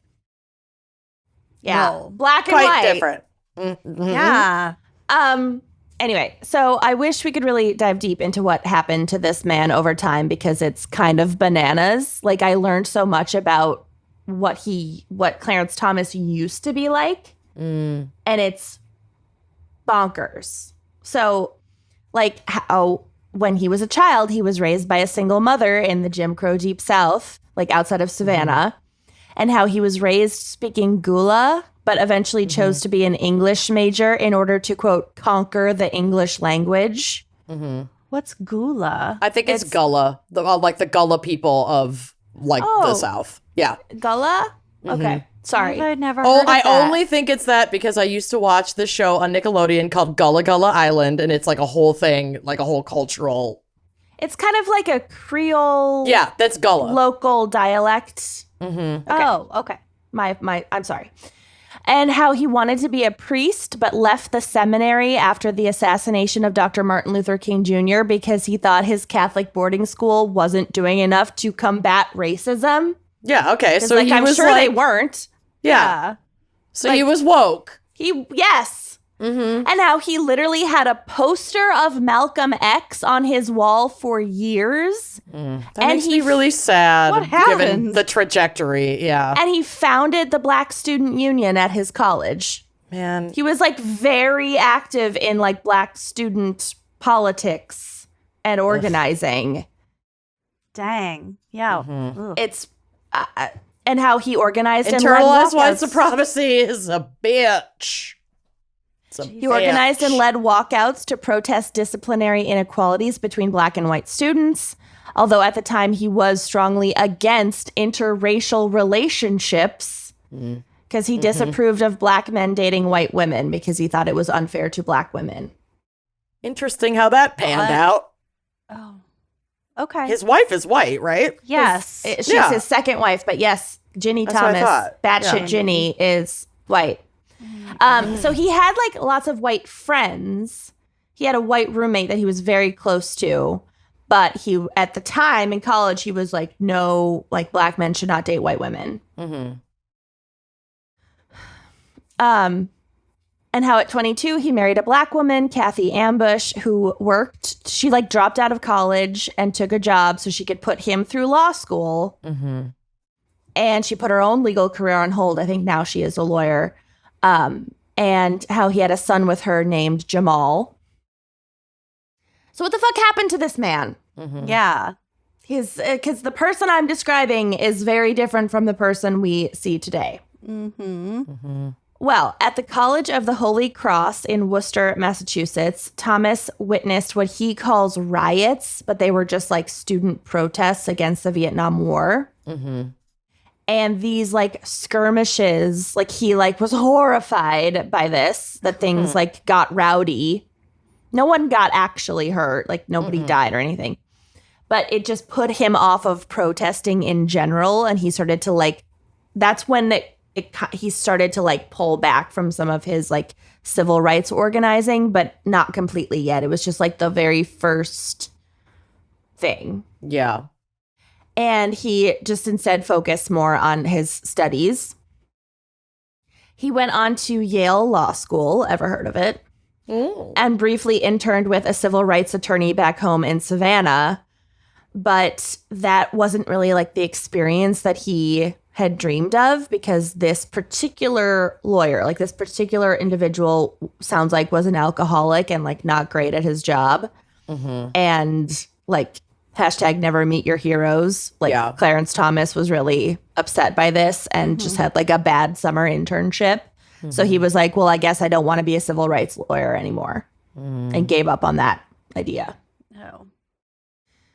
No. black and Quite white. different. Yeah. Anyway, so I wish we could really dive deep into what happened to this man over time, because it's kind of bananas. Like, I learned so much about what Clarence Thomas used to be like, and it's bonkers. So, like, how when he was a child, he was raised by a single mother in the Jim Crow Deep South, like outside of Savannah, and how he was raised speaking Gula, but eventually chose to be an English major in order to, quote, conquer the English language. What's Gula? I think it's Gullah, like the Gullah people of like the South. Yeah. Gullah? Okay. Sorry. I've never Oh, heard of I that. only think it's that because I used to watch this show on Nickelodeon called Gullah Gullah Island, and it's like a whole thing, like a whole cultural. It's kind of like a Creole Yeah, that's Gullah. local dialect. Oh, okay. I'm sorry. And how he wanted to be a priest, but left the seminary after the assassination of Dr. Martin Luther King Jr. because he thought his Catholic boarding school wasn't doing enough to combat racism. Yeah. Okay. So Like, he I'm was sure like, they weren't. yeah. So he was woke. Yes. And how he literally had a poster of Malcolm X on his wall for years. That makes me really sad. What Given happened? the trajectory. Yeah. And he founded the Black Student Union at his college. Man. He was like very active in like Black student politics and organizing. Dang. Yeah. Ugh. It's and how he organized and Internalized led white walkouts. supremacy is a bitch. It's a He organized and led walkouts to protest disciplinary inequalities between Black and white students. Although at the time he was strongly against interracial relationships because he disapproved of Black men dating white women because he thought it was unfair to Black women. Interesting how that panned out. Oh. Okay. His wife is white, right? yes. She's Yeah. his second wife, but yes, Ginny That's what I Thomas, thought. batshit Yeah. Ginny, is white. So he had like lots of white friends. He had a white roommate that he was very close to, but he at the time in college he was like, no, like Black men should not date white women. And how at 22 he married a Black woman, Kathy Ambush, who worked. She like dropped out of college and took a job so she could put him through law school. And she put her own legal career on hold. I think now she is a lawyer. And how he had a son with her named Jamal. So what the fuck happened to this man? Yeah. Because the person I'm describing is very different from the person we see today. Well, at the College of the Holy Cross in Worcester, Massachusetts, Thomas witnessed what he calls riots, but they were just like student protests against the Vietnam War. And these like skirmishes, like he like was horrified by this, that things like got rowdy. No one got actually hurt, like nobody died or anything. But it just put him off of protesting in general. And he started to like, that's when he started to like pull back from some of his like civil rights organizing, but not completely yet. It was just like the very first thing. Yeah. And he just instead focused more on his studies. He went on to Yale Law School, ever heard of it? And briefly interned with a civil rights attorney back home in Savannah. But that wasn't really like the experience that he had dreamed of, because this particular lawyer, like this particular individual, sounds like was an alcoholic and like not great at his job. And like hashtag never meet your heroes. Like Clarence Thomas was really upset by this and just had like a bad summer internship. So he was like, well, I guess I don't want to be a civil rights lawyer anymore, and gave up on that idea. Oh.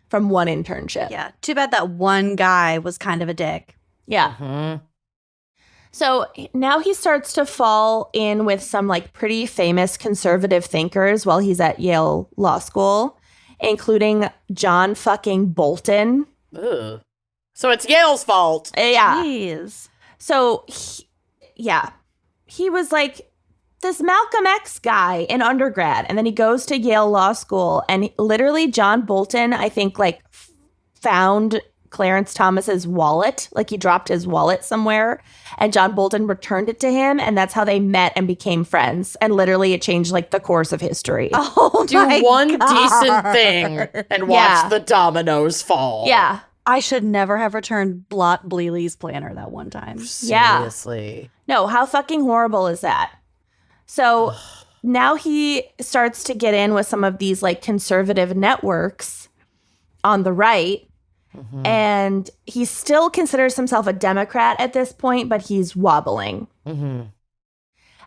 From one internship. Yeah. Too bad that one guy was kind of a dick. Yeah. So now he starts to fall in with some like pretty famous conservative thinkers while he's at Yale Law School, including John fucking Bolton. Ugh. So it's Yale's fault. Yeah. Jeez. So, he was like this Malcolm X guy in undergrad, and then he goes to Yale Law School, and literally John Bolton, I think, like found Clarence Thomas's wallet. Like he dropped his wallet somewhere, and John Bolton returned it to him, and that's how they met and became friends. And literally it changed like the course of history. Oh, Do one decent thing and watch the dominoes fall. Yeah. I should never have returned Blot Bleely's planner that one time. Seriously. No, how fucking horrible is that? So now he starts to get in with some of these like conservative networks on the right. And he still considers himself a Democrat at this point, but he's wobbling. And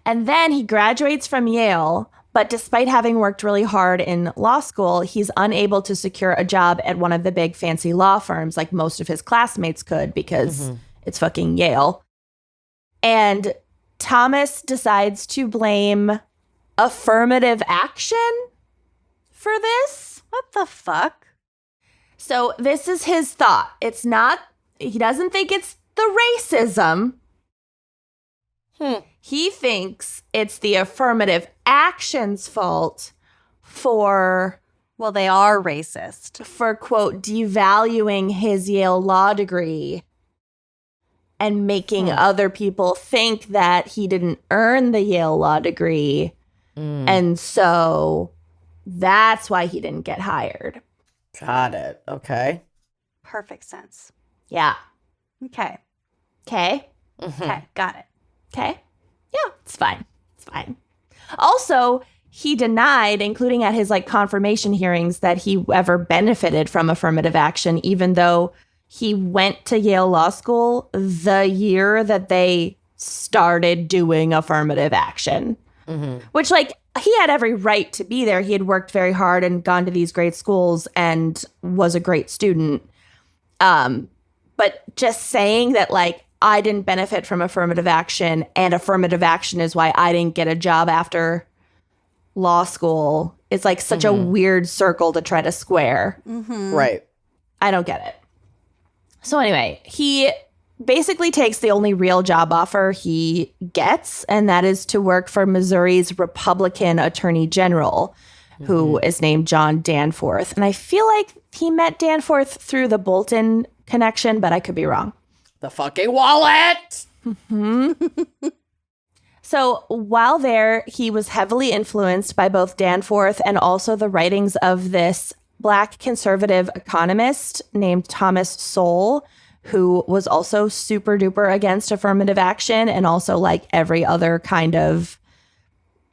then he graduates from Yale, but despite having worked really hard in law school, he's unable to secure a job at one of the big fancy law firms like most of his classmates could, because it's fucking Yale. And Thomas decides to blame affirmative action for this. What the fuck? So this is his thought. It's not, he doesn't think it's the racism. He thinks it's the affirmative action's fault for, Well, they are racist. for quote, devaluing his Yale law degree and making other people think that he didn't earn the Yale law degree. And so that's why he didn't get hired. Got it. Okay. Perfect sense. Yeah. Okay. Okay. Okay. Got it. Okay. Yeah, it's fine. It's fine. Also, he denied, including at his like confirmation hearings, that he ever benefited from affirmative action, even though he went to Yale Law School the year that they started doing affirmative action. Which, like, he had every right to be there. He had worked very hard and gone to these great schools and was a great student. But just saying that, like, I didn't benefit from affirmative action and affirmative action is why I didn't get a job after law school is like such a weird circle to try to square. Right. I don't get it. So anyway, he basically takes the only real job offer he gets, and that is to work for Missouri's Republican Attorney General, who is named John Danforth. And I feel like he met Danforth through the Bolton connection, but I could be wrong. The fucking wallet! So while there, he was heavily influenced by both Danforth and also the writings of this Black conservative economist named Thomas Sowell, who was also super duper against affirmative action and also like every other kind of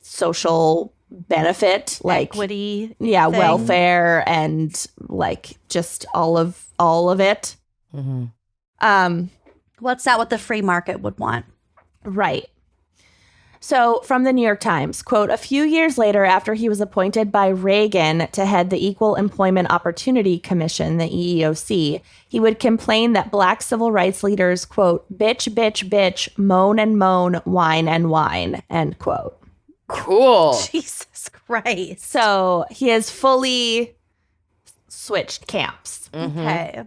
social benefit, like Equity. yeah, thing. welfare and like just all of it. What's that what the free market would want? Right. So from the New York Times, quote, a few years later, after he was appointed by Reagan to head the Equal Employment Opportunity Commission, the EEOC, he would complain that black civil rights leaders, quote, bitch, bitch, bitch, moan and moan, whine and whine, end quote. Cool. Jesus Christ. So he has fully switched camps. Okay.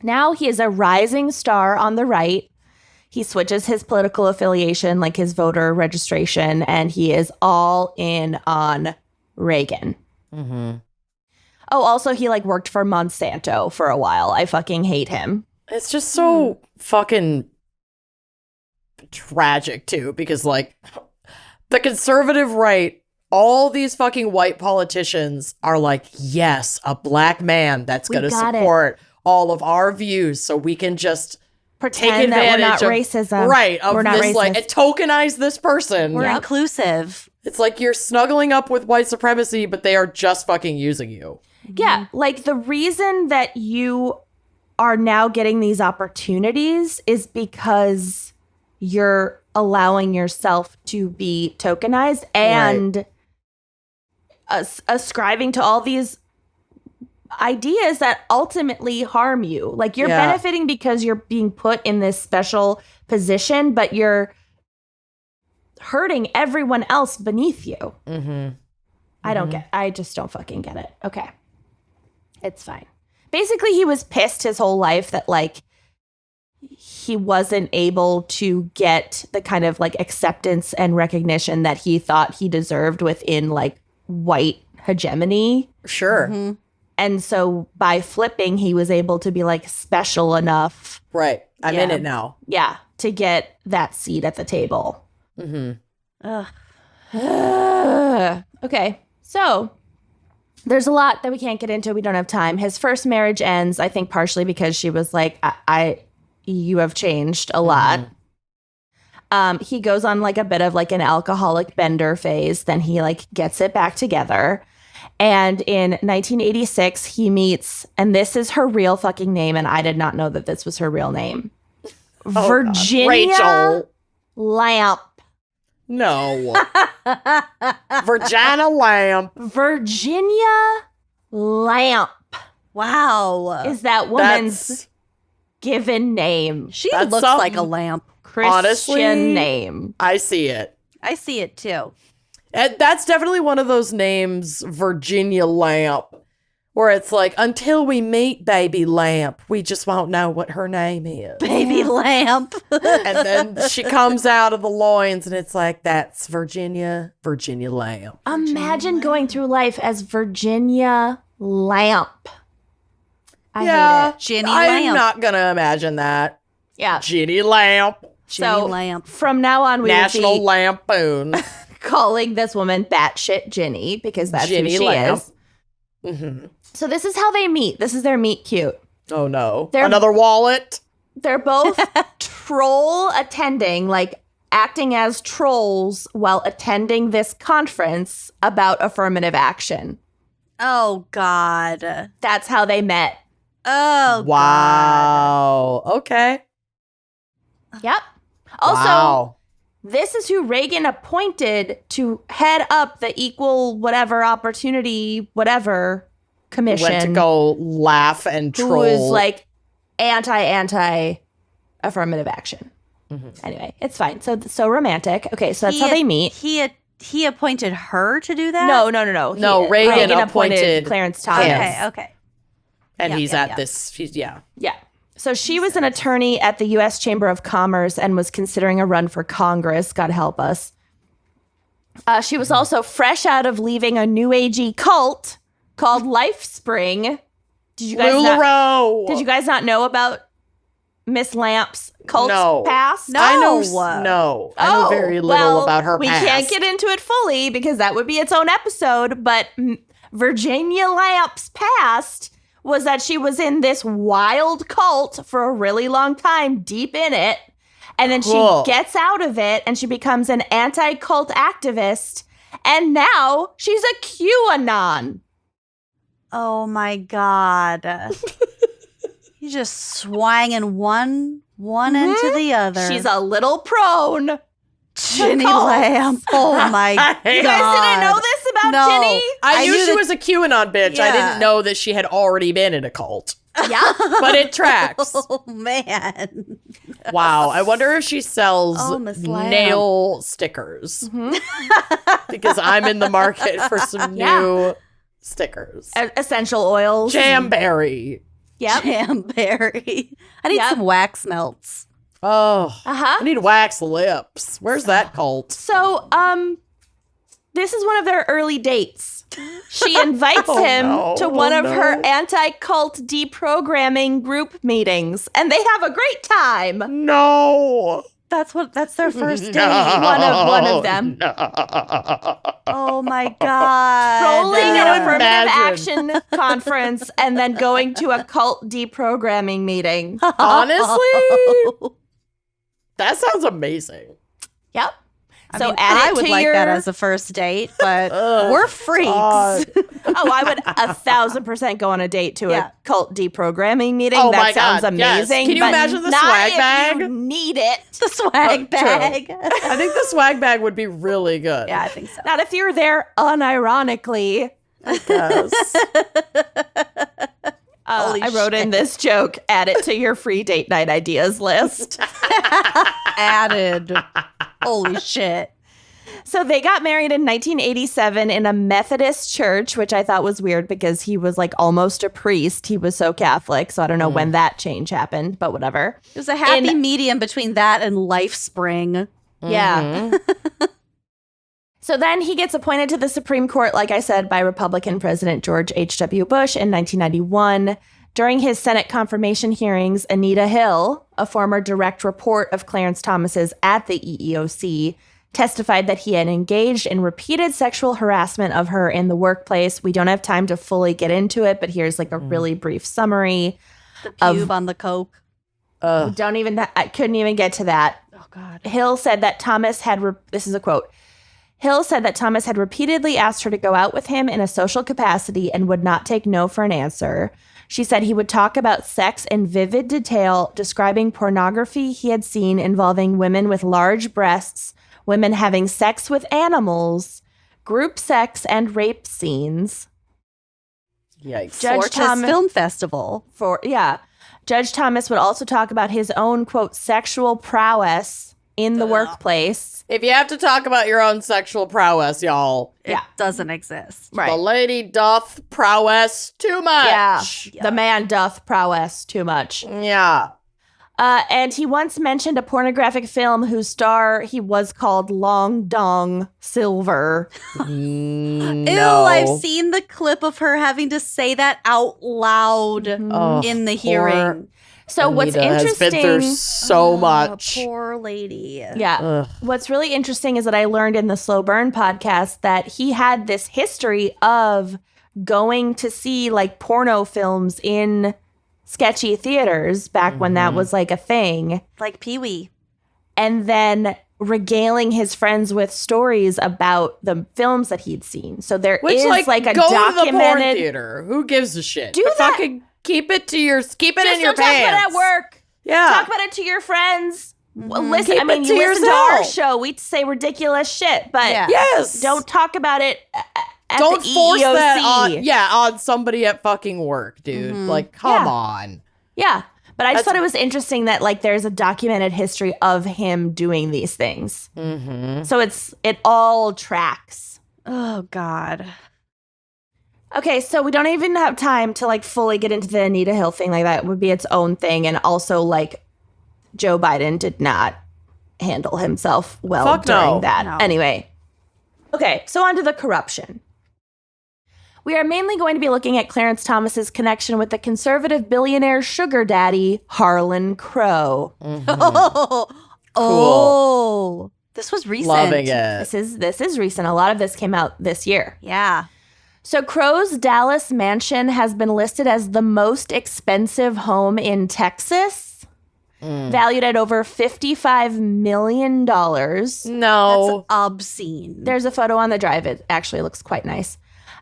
Now he is a rising star on the right. He switches his political affiliation, like his voter registration, and he is all in on Reagan. Mm-hmm. Oh, also, he like worked for Monsanto for a while. I fucking hate him. It's just so fucking tragic, too, because, like, the conservative right, all these fucking white politicians are like, yes, a black man that's going to support all of our views so we can just pretend that we're not racism. Right. We're not this, racist. like, tokenize this person. We're inclusive. It's like you're snuggling up with white supremacy, but they are just fucking using you. Yeah. Like the reason that you are now getting these opportunities is because you're allowing yourself to be tokenized and ascribing to all these ideas that ultimately harm you. Like you're benefiting because you're being put in this special position, but you're hurting everyone else beneath you. Mm-hmm. I just don't fucking get it. Okay. It's fine. Basically, he was pissed his whole life that like he wasn't able to get the kind of like acceptance and recognition that he thought he deserved within like white hegemony. Sure. Mm-hmm. And so by flipping, he was able to be like special enough. Right. I'm in it now. Yeah. To get that seat at the table. Mm-hmm. Okay. So there's a lot that we can't get into. We don't have time. His first marriage ends, I think, partially because she was like, you have changed a lot. He goes on like a bit of like an alcoholic bender phase. Then he like gets it back together. And in 1986, he meets, and this is her real fucking name, and I did not know that this was her real name. Virginia Rachel Lamp. No. Virginia Lamp. Virginia Lamp Wow. is that woman's given name. She That's looks something. like a lamp. Christian Honestly, name. I see it. I see it too. And that's definitely one of those names, Virginia Lamp, where it's like, until we meet Baby Lamp, we just won't know what her name is. Baby lamp. And then she comes out of the loins and it's like, that's Virginia Lamp. Imagine going through life as Virginia Lamp. I hate it. Ginny I'm Lamp. not going to imagine that. Yeah. Ginny Lamp. Ginny Lamp. From now on, we National will be Lampoon. calling this woman batshit Ginny because that's Ginny who she Lamp. is. Mm-hmm. So this is how they meet. This is their meet cute. Oh, no. They're- Another wallet? They're both troll attending, like acting as trolls while attending this conference about affirmative action. Oh, God. That's how they met. Oh, God. Wow. Okay. Yep. Also, Wow. this is who Reagan appointed to head up the equal whatever opportunity, whatever commission. Went to go laugh and who troll. was like anti affirmative action. Mm-hmm. Anyway, it's fine. So romantic. Okay, so that's how they meet. He appointed her to do that? No. No, Reagan appointed Clarence Thomas. Okay. and Yeah, he's yeah, at yeah. this. Yeah. So she was an attorney at the U.S. Chamber of Commerce and was considering a run for Congress. God help us. She was also fresh out of leaving a new agey cult called LifeSpring. Did you guys not know about Miss Lamp's cult past? I know very little about her we past. can't get into it fully because that would be its own episode, but Virginia Lamp's past was that she was in this wild cult for a really long time, deep in it, and then Cool. she gets out of it and she becomes an anti-cult activist, and now she's a QAnon. Oh, my God. He's just swanging one into the other. She's a little prone Ginny cults. Lamb. Oh my God. You guys didn't know this about No. Ginny? I knew she that- was a QAnon bitch. I Yeah. didn't know that she had already been in a cult. Yeah. But it tracks. Oh man. Wow. I wonder if she sells Oh, Miss Lamb. nail stickers. Because I'm in the market for some Yeah. new stickers. Essential oils. Jamberry. Yep. Jamberry. I need Yep. some wax melts. Oh, Uh-huh. I need wax lips. Where's that cult? So, this is one of their early dates. She invites Oh, him no. to one Oh, of no. her anti-cult deprogramming group meetings, and they have a great time. No. That's their first date. One of them. Oh my God. Rolling an affirmative Imagine. action conference and then going to a cult deprogramming meeting. Honestly, that sounds amazing. Yep. I So mean, add I it would to like your- that as a first date, but Ugh, we're freaks. God. Oh, I would 1,000% go on a date to Yeah. a cult deprogramming meeting. Oh that my sounds God, yes. amazing. Can you but imagine the not swag if bag? You need it. The swag true. bag. I think the swag bag would be really good. Yeah, I think so. Not if you're there unironically. Yes. Holy I wrote in this joke. Add it to your free date night ideas list. Added. Holy shit. So they got married in 1987 in a Methodist church, which I thought was weird because he was like almost a priest. He was so Catholic. So I don't know when that change happened, but whatever. It was a happy medium between that and LifeSpring. Yeah. So then he gets appointed to the Supreme Court, like I said, by Republican President George H.W. Bush in 1991. During his Senate confirmation hearings, Anita Hill, a former direct report of Clarence Thomas's at the EEOC, testified that he had engaged in repeated sexual harassment of her in the workplace. We don't have time to fully get into it, but here's like a really brief summary. The pube on the coke. Ugh. I couldn't even get to that. Oh, God. Hill said that Thomas had, this is a quote, Hill said that Thomas had repeatedly asked her to go out with him in a social capacity and would not take no for an answer. She said he would talk about sex in vivid detail, describing pornography he had seen involving women with large breasts, women having sex with animals, group sex, and rape scenes. Yikes. Judge Fortress Thomas- Film Festival. Judge Thomas would also talk about his own, quote, sexual prowess in the workplace. If you have to talk about your own sexual prowess, y'all, It doesn't exist. Right. the lady doth prowess too much. The man doth prowess too much. Yeah. And he once mentioned a pornographic film whose star he was called Long Dong Silver. No. Ew, I've seen the clip of her having to say that out loud Oh, in the poor hearing. So what's Anita has interesting? been through so much. Poor lady. Yeah. Ugh. What's really interesting is that I learned in the Slow Burn podcast that he had this history of going to see like porno films in sketchy theaters back when that was like a thing, Like Pee-wee. and then regaling his friends with stories about the films that he'd seen. So there Which, is like a go to the porn documented. theater. Who gives a shit? Do But that. fucking keep it in your Just pants. don't talk about it at work. Yeah. Talk about it to your friends. Well, listen, Keep I mean, it you to listen to our yourself. show. We say ridiculous shit, but Yeah. Yes. don't talk about it at Don't the force EEOC. that on somebody at fucking work, dude. Like, come Yeah. on. Yeah. But I just That's- thought it was interesting that like there's a documented history of him doing these things. Mm-hmm. So it all tracks. Oh, God. Okay, so we don't even have time to like fully get into the Anita Hill thing. Like that would be its own thing. And also like Joe Biden did not handle himself well Fuck during no. that. No. Anyway. Okay, so on to the corruption. We are mainly going to be looking at Clarence Thomas's connection with the conservative billionaire sugar daddy, Harlan Crow. Oh. This was recent. Loving it. This is recent. A lot of this came out this year. Yeah. So Crow's Dallas mansion has been listed as the most expensive home in Texas, valued at over $55 million. No. That's obscene. There's a photo on the drive. It actually looks quite nice.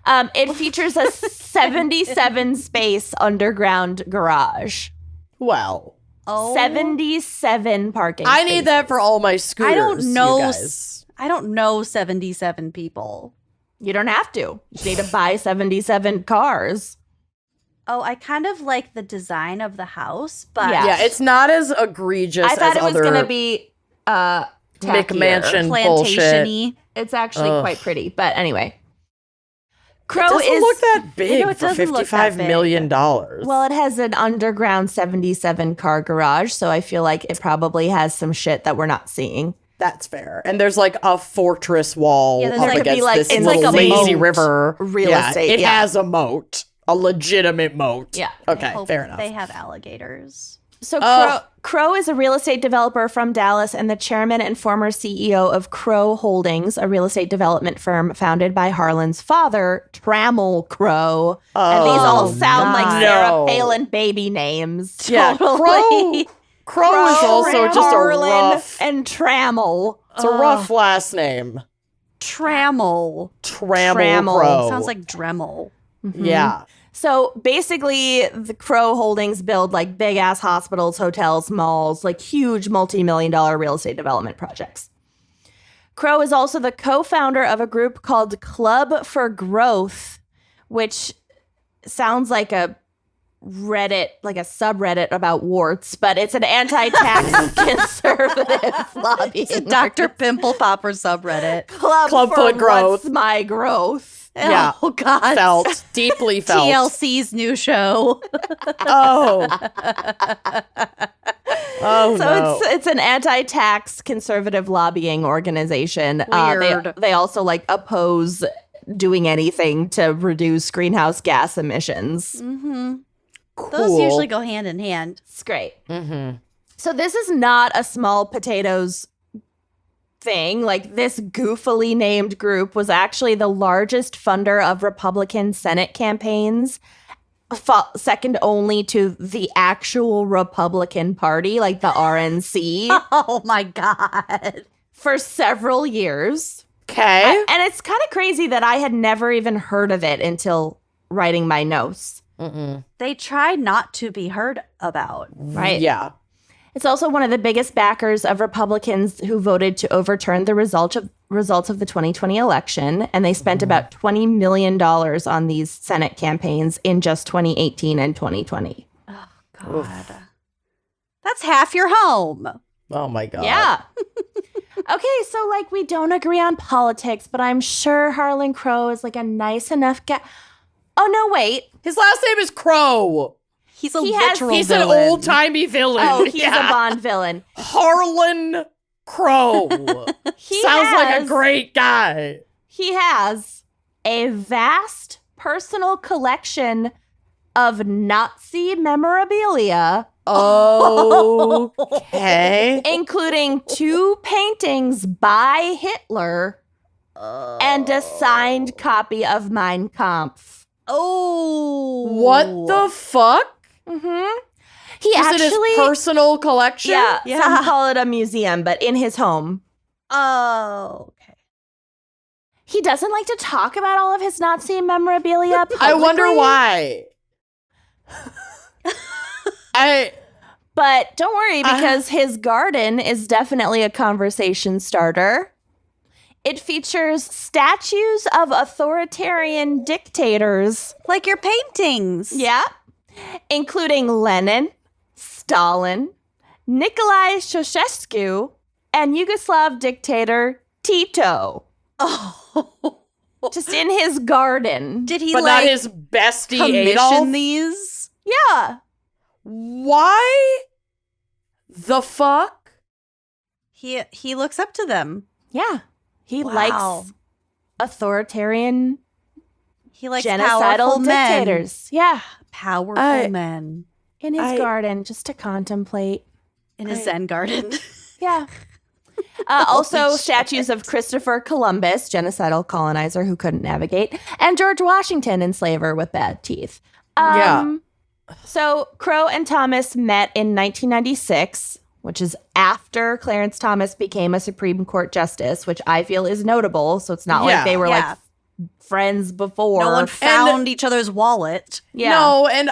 It features a 77 space underground garage. Well, Oh. 77 parking I spaces. need that for all my scooters. I don't know. You guys. I don't know 77 people. You don't have to. You just need to buy 77 cars. Oh, I kind of like the design of the house, but Yeah, it's not as egregious I thought as it was other going to be tackier. McMansion bullshit. plantation-y. It's actually Ugh. quite pretty. But anyway. It Crow doesn't is look that big it for doesn't look that $55 big. million. well, it has an underground 77 car garage, so I feel like it probably has some shit that we're not seeing. That's fair. And there's like a fortress wall Yeah, there's up like- It could be against like- this it's little like a lazy moat. river. Real Yeah, estate, It yeah. has a moat, a legitimate moat. Yeah. Okay, Hope fair enough. They have alligators. So Oh. Crow is a real estate developer from Dallas and the chairman and former CEO of Crow Holdings, a real estate development firm founded by Harlan's father, Trammell Crow. And these all sound like God. Sarah No. Palin baby names. Yeah, Totally. Crow is also just a Harlan rough. and Trammell. It's a rough last name. Trammell. Trammell Crow. Sounds like Dremel. Yeah. So basically, the Crow Holdings build like big ass hospitals, hotels, malls, like huge multi-million-dollar real estate development projects. Crow is also the co-founder of a group called Club for Growth, which sounds like a Reddit, like a subreddit about warts, but it's an anti-tax conservative lobbying. It's a Dr. Pimple Popper subreddit. Club Club for Foot Growth. What's My Growth. Yeah. Oh, God. Felt. Deeply felt. TLC's new show. Oh. Oh, So no. it's an anti-tax conservative lobbying organization. Weird. They also like oppose doing anything to reduce greenhouse gas emissions. Mm-hmm. Cool. Those usually go hand in hand. It's great. Mm-hmm. So this is not a small potatoes thing. Like this goofily named group was actually the largest funder of Republican Senate campaigns, second only to the actual Republican Party, like the RNC, Oh, my God. for several years. Okay. And it's kind of crazy that I had never even heard of it until writing my notes, They try not to be heard about. right? Yeah. It's also one of the biggest backers of Republicans who voted to overturn the results of the 2020 election, and they spent about $20 million on these Senate campaigns in just 2018 and 2020. God. That's half your home. Oh, my God. Yeah. Okay, so like we don't agree on politics, but I'm sure Harlan Crow is like a nice enough guy. Oh no, wait. His last name is Crow. He's a He has- literal He's villain. an old-timey villain. Oh, he's Yeah. a Bond villain. Harlan Crow. He Sounds like a has- great guy. He has a vast personal collection of Nazi memorabilia, Okay. including 2 paintings by Hitler and a signed copy of Mein Kampf. Oh. What the fuck? Mm-hmm. He Is it actually, his personal collection? yeah, Yeah. some call it a museum, but in his home. Oh. Okay. He doesn't like to talk about all of his Nazi memorabilia publicly. I wonder why. But don't worry, because his garden is definitely a conversation starter. It features statues of authoritarian dictators. Like your paintings. Yeah. Including Lenin, Stalin, Nikolai Ceausescu, and Yugoslav dictator Tito. Oh. Just in his garden. Did he but not like his bestie commission Adolf? these? Yeah. Why the fuck? He looks up to them. Yeah. He Wow. likes authoritarian He likes genocidal powerful men. dictators. Yeah. Powerful men In his I- garden, just to contemplate. in a Zen garden. Yeah. Also, statues of Christopher Columbus, genocidal colonizer who couldn't navigate, and George Washington, enslaver with bad teeth. Yeah. So Crow and Thomas met in 1996, which is after Clarence Thomas became a Supreme Court justice, which I feel is notable. So it's not Yeah. like they were Yeah. like friends before. No one found each other's wallet. Yeah. No, and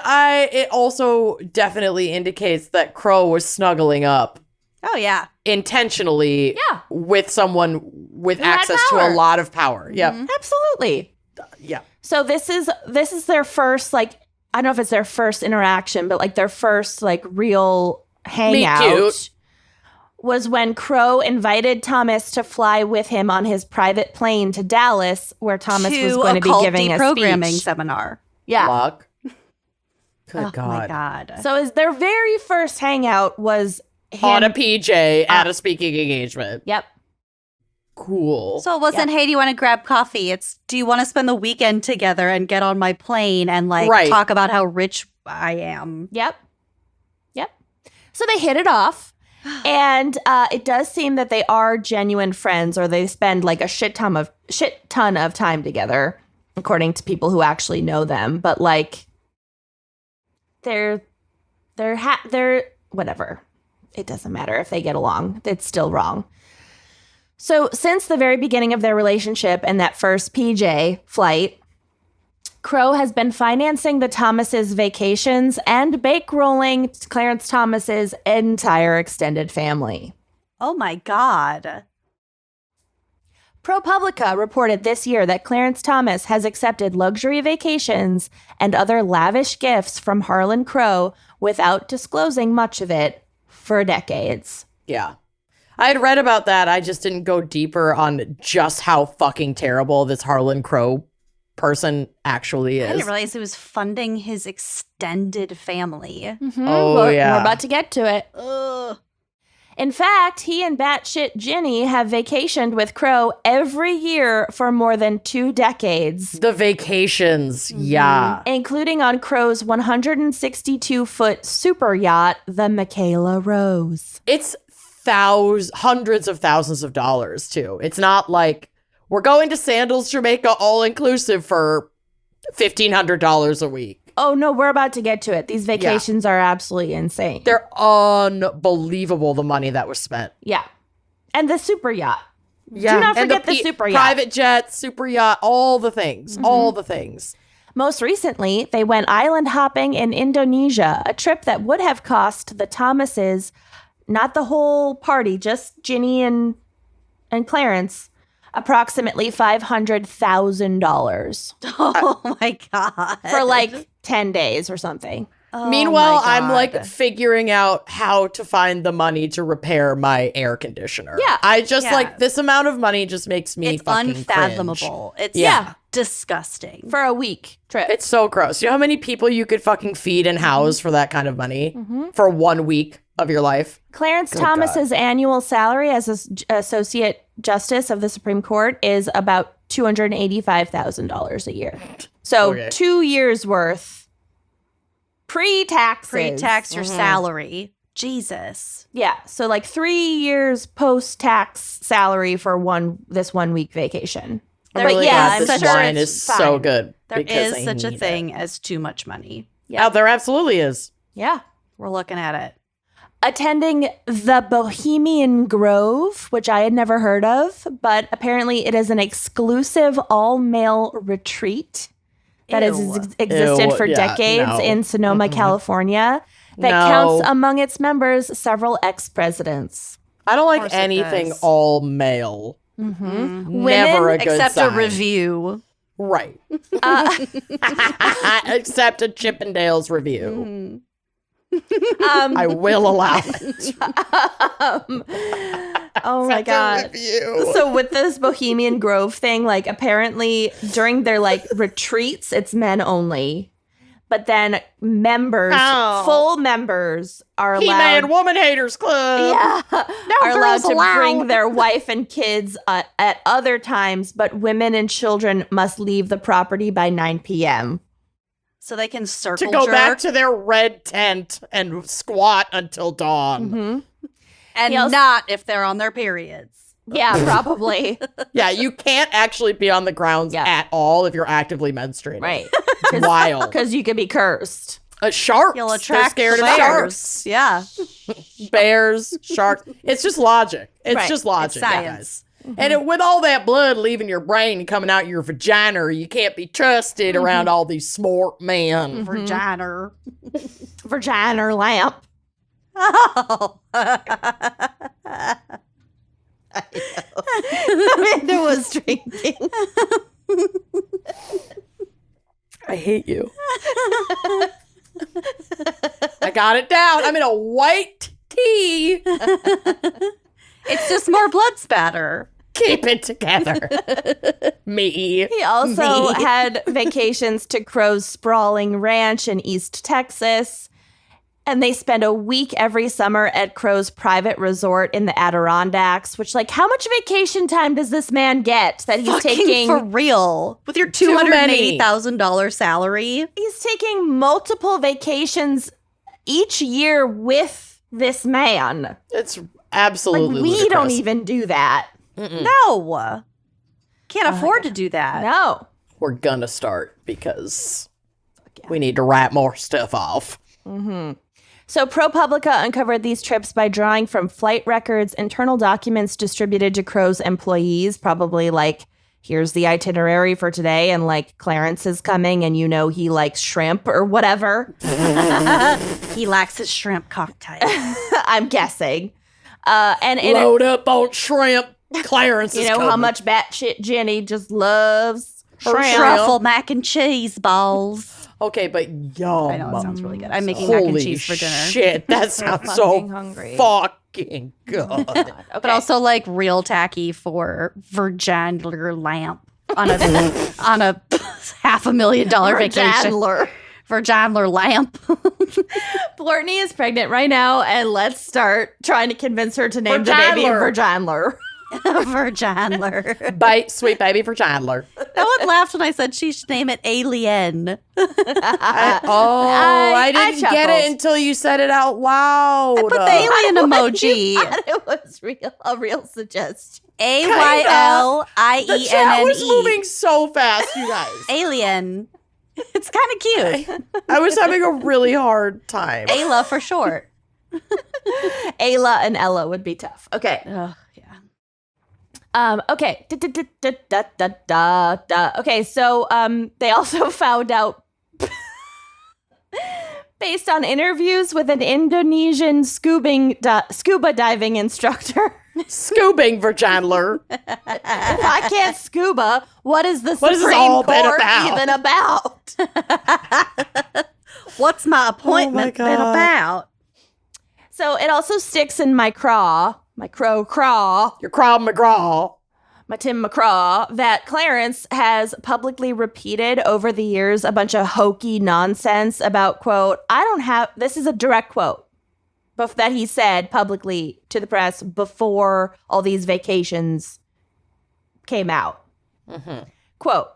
it also definitely indicates that Crow was snuggling up Oh, yeah. intentionally with someone with Who had access to a power. lot of power. Yep. Absolutely. Yeah. So this is their first, like, I don't know if it's their first interaction, but like their first like real hangout cute. was when Crow invited Thomas to fly with him on his private plane to Dallas, where Thomas was going to be giving a programming speech. seminar. Yeah. Luck. Good Oh, God. my God. So their very first hangout was him. On a PJ at a speaking engagement. Yep. Cool. So it wasn't, hey, do you want to grab coffee? It's, do you want to spend the weekend together and get on my plane and like Right. talk about how rich I am? Yep. So they hit it off. And it does seem that they are genuine friends, or they spend like a shit ton of time together, according to people who actually know them. But like, they're whatever. It doesn't matter if they get along. It's still wrong. So since the very beginning of their relationship and that first PJ flight, Crow has been financing the Thomases' vacations and bankrolling Clarence Thomas's entire extended family. Oh, my God. ProPublica reported this year that Clarence Thomas has accepted luxury vacations and other lavish gifts from Harlan Crow without disclosing much of it for decades. Yeah. I had read about that. I just didn't go deeper on just how fucking terrible this Harlan Crow person actually is. I didn't realize he was funding his extended family. Oh, We're yeah. about to get to it. Ugh. In fact, he and batshit Ginny have vacationed with Crow every year for more than 2 decades, The vacations. Yeah. including on Crow's 162-foot super yacht, the Michaela Rose. It's hundreds of thousands of dollars, too. It's not like we're going to Sandals, Jamaica, all inclusive for $1,500 a week. Oh, no, we're about to get to it. These vacations are absolutely insane. They're unbelievable, the money that was spent. Yeah. And the super yacht. Yeah. Do not And forget the super yacht. Private jet, super yacht, all the things. All the things. Most recently, they went island hopping in Indonesia, a trip that would have cost the Thomases, not the whole party, just Ginny and Clarence, approximately $500,000 Oh, my God. for like 10 days or something. Oh, Meanwhile, my I'm God. like figuring out how to find the money to repair my air conditioner. Yeah. I just Yeah. like this amount of money just makes me It's fucking unfathomable. cringe. It's Yeah. disgusting. For a week trip. It's so gross. You know how many people you could fucking feed and house for that kind of money for 1 week of your life? Clarence Thomas's annual salary as Associate Justice of the Supreme Court is about $285,000 a year. So Okay. 2 years worth pre-taxes. Pre-tax your salary. Jesus. Yeah. So like 3 years post-tax salary for this 1 week vacation. I'm But really yeah, glad I'm this sure wine it's is fine. so good. There because is I such a need thing it. as too much money. Yeah. Oh, there absolutely is. Yeah. We're looking at it. Attending the Bohemian Grove, which I had never heard of, but apparently it is an exclusive all-male retreat that has Ew. existed Ew, for yeah, decades no. in Sonoma, California, that No. counts among its members several ex-presidents. I don't like course it anything does. all male. Women, Never a good Except sign. a review. Right. Except a Chippendales review. I will allow it. Oh my Except a God. review. So with this Bohemian Grove thing, like apparently during their like retreats, it's men only. But then members, Oh. full members are He-Man allowed, Woman Haters Club. are allowed to bring their wife and kids at other times, but women and children must leave the property by 9 p.m. So they can To circle go jerk back to their red tent and squat until dawn. and He also- not if they're on their periods. Yeah, probably. Yeah, you can't actually be on the grounds Yeah. at all if you're actively menstruating. Right. It's wild. Because you could be cursed. Sharks. You'll They're attract scared of bears. sharks. Yeah. Bears, sharks. It's just logic. It's Right. just logic, It's guys. science. And with all that blood leaving your brain and coming out your vagina, you can't be trusted around all these smart men. Vagina. Vagina lamp. Oh. Amanda was drinking. I hate you. I got it down. I'm in a white tea. It's just more blood spatter. Keep it together. Me. He also had vacations to Crow's sprawling ranch in East Texas. And they spend a week every summer at Crow's private resort in the Adirondacks, which, like, how much vacation time does this man get that he's taking? For real. With your Too many. $280,000 salary. He's taking multiple vacations each year with this man. It's absolutely Like, we ludicrous. don't even do that. No. Can't afford to do that. No. We're gonna start because we need to write more stuff off. So ProPublica uncovered these trips by drawing from flight records, internal documents distributed to Crow's employees, probably like, here's the itinerary for today, and like Clarence is coming and you know he likes shrimp or whatever. He lacks his shrimp cocktail. I'm guessing. And in Load up on shrimp. Clarence you is know coming. how much batshit Jenny just loves shrimp. Truffle mac and cheese balls. Okay, but yum. I know, it sounds really good. I'm making mac and Holy cheese for dinner. shit, that sounds so fucking hungry. fucking good. Okay. But also like real tacky for vaginar lamp on a $500,000 vacation. Chandler. Vaginar lamp. Courtney is pregnant right now, and let's start trying to convince her to name the baby Virginler. Virginler. Vaginar. Bite, sweet baby for Chandler. No one laughed when I said she should name it Alien. I didn't get chuckled. it until you said it out loud. I put the alien emoji. It was a real suggestion. AYLIENNE. The chat was moving so fast, you guys. Alien. It's kind of cute. I was having a really hard time. Ayla for short. Ayla and Ella would be tough. Okay. Ugh, yeah. Okay. Okay, so they also found out based on interviews with an Indonesian scuba diving instructor. Scoobing for Chandler. If I can't scuba, what is the What has this Supreme all been Court about? even about? What's my appointment been God. about? So it also sticks in my craw, my craw, Your Crow McGraw. my Tim McCraw, that Clarence has publicly repeated over the years a bunch of hokey nonsense about, quote, this is a direct quote, that he said publicly to the press before all these vacations came out. Quote,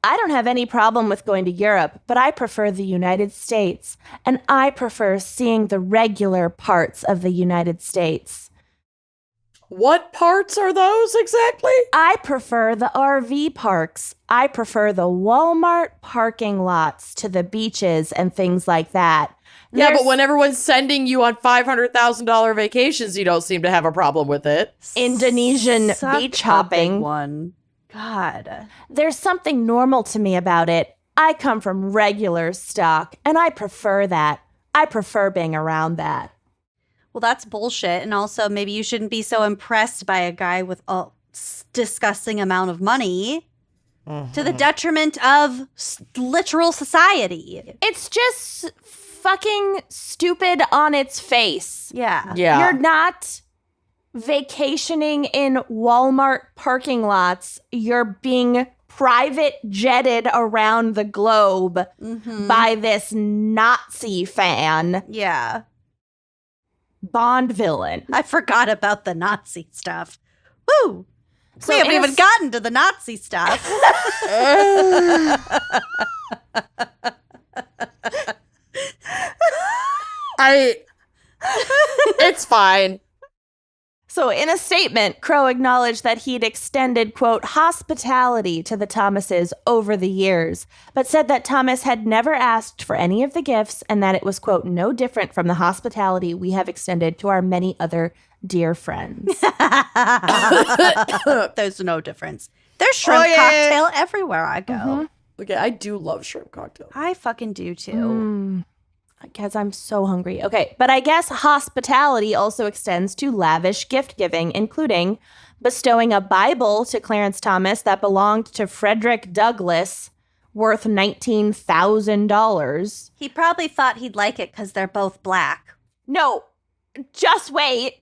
I don't have any problem with going to Europe, but I prefer the United States, and I prefer seeing the regular parts of the United States. What parts are those exactly? I prefer the RV parks. I prefer the Walmart parking lots to the beaches and things like that. Yeah, There's but when everyone's sending you on $500,000 vacations, you don't seem to have a problem with it. Indonesian Suck beach a big hopping. one. God. There's something normal to me about it. I come from regular stock, and I prefer that. I prefer being around that. Well, that's bullshit. And also, maybe you shouldn't be so impressed by a guy with a disgusting amount of money to the detriment of literal society. It's just fucking stupid on its face. Yeah. Yeah. You're not vacationing in Walmart parking lots. You're being private jetted around the globe by this Nazi fan, Yeah. Bond villain. I forgot about the Nazi stuff. Woo! So we haven't in a even gotten to the Nazi stuff. It's fine. So in a statement, Crow acknowledged that he'd extended, quote, hospitality to the Thomases over the years, but said that Thomas had never asked for any of the gifts and that it was, quote, no different from the hospitality we have extended to our many other dear friends. There's no difference. There's shrimp cocktail everywhere I go. Okay, I do love shrimp cocktail. I fucking do too. Because I'm so hungry. Okay, but I guess hospitality also extends to lavish gift giving, including bestowing a Bible to Clarence Thomas that belonged to Frederick Douglass, worth $19,000. He probably thought he'd like it because they're both black. No, just wait.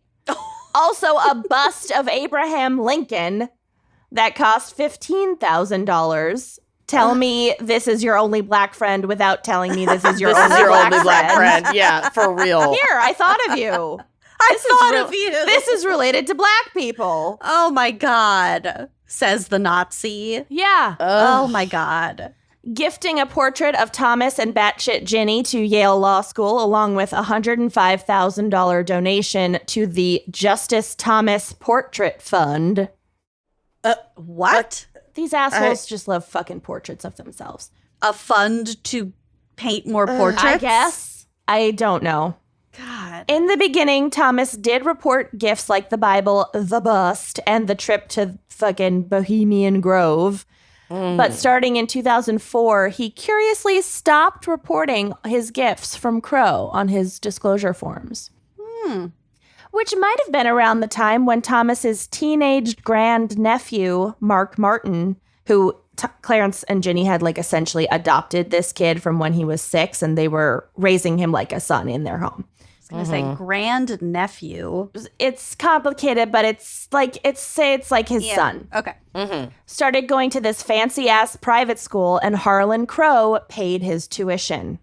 Also, a bust of Abraham Lincoln that cost $15,000. Tell me this is your only black friend without telling me this is your only black friend. Yeah, for real. Here, I thought of you. Of you. This is related to black people. Oh my God, says the Nazi. Yeah. Oh my God. Gifting a portrait of Thomas and batshit Ginny to Yale Law School, along with a $105,000 donation to the Justice Thomas Portrait Fund. What? These assholes just love fucking portraits of themselves. A fund to paint more portraits? I guess. I don't know. God. In the beginning, Thomas did report gifts like the Bible, the bust, and the trip to fucking Bohemian Grove. But starting in 2004, he curiously stopped reporting his gifts from Crow on his disclosure forms. Which might have been around the time when Thomas's teenaged grandnephew, Mark Martin, who Clarence and Ginny had like essentially adopted this kid from when he was 6, and they were raising him like a son in their home. I was going to say grandnephew. It's complicated, but it's like his son. Okay. Started going to this fancy ass private school, and Harlan Crow paid his tuition.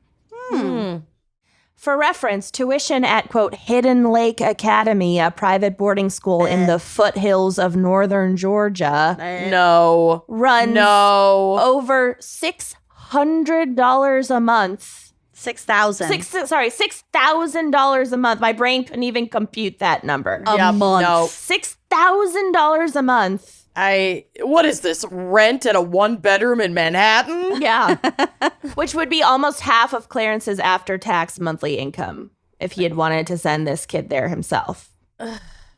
For reference, tuition at, quote, Hidden Lake Academy, a private boarding school in the foothills of northern Georgia, No. runs over $600 a month. 6,000. $6,000 a month. My brain couldn't even compute that number. A month. No. $6,000 a month. What is this? Rent at a 1-bedroom in Manhattan? Yeah. Which would be almost half of Clarence's after-tax monthly income if he had wanted to send this kid there himself.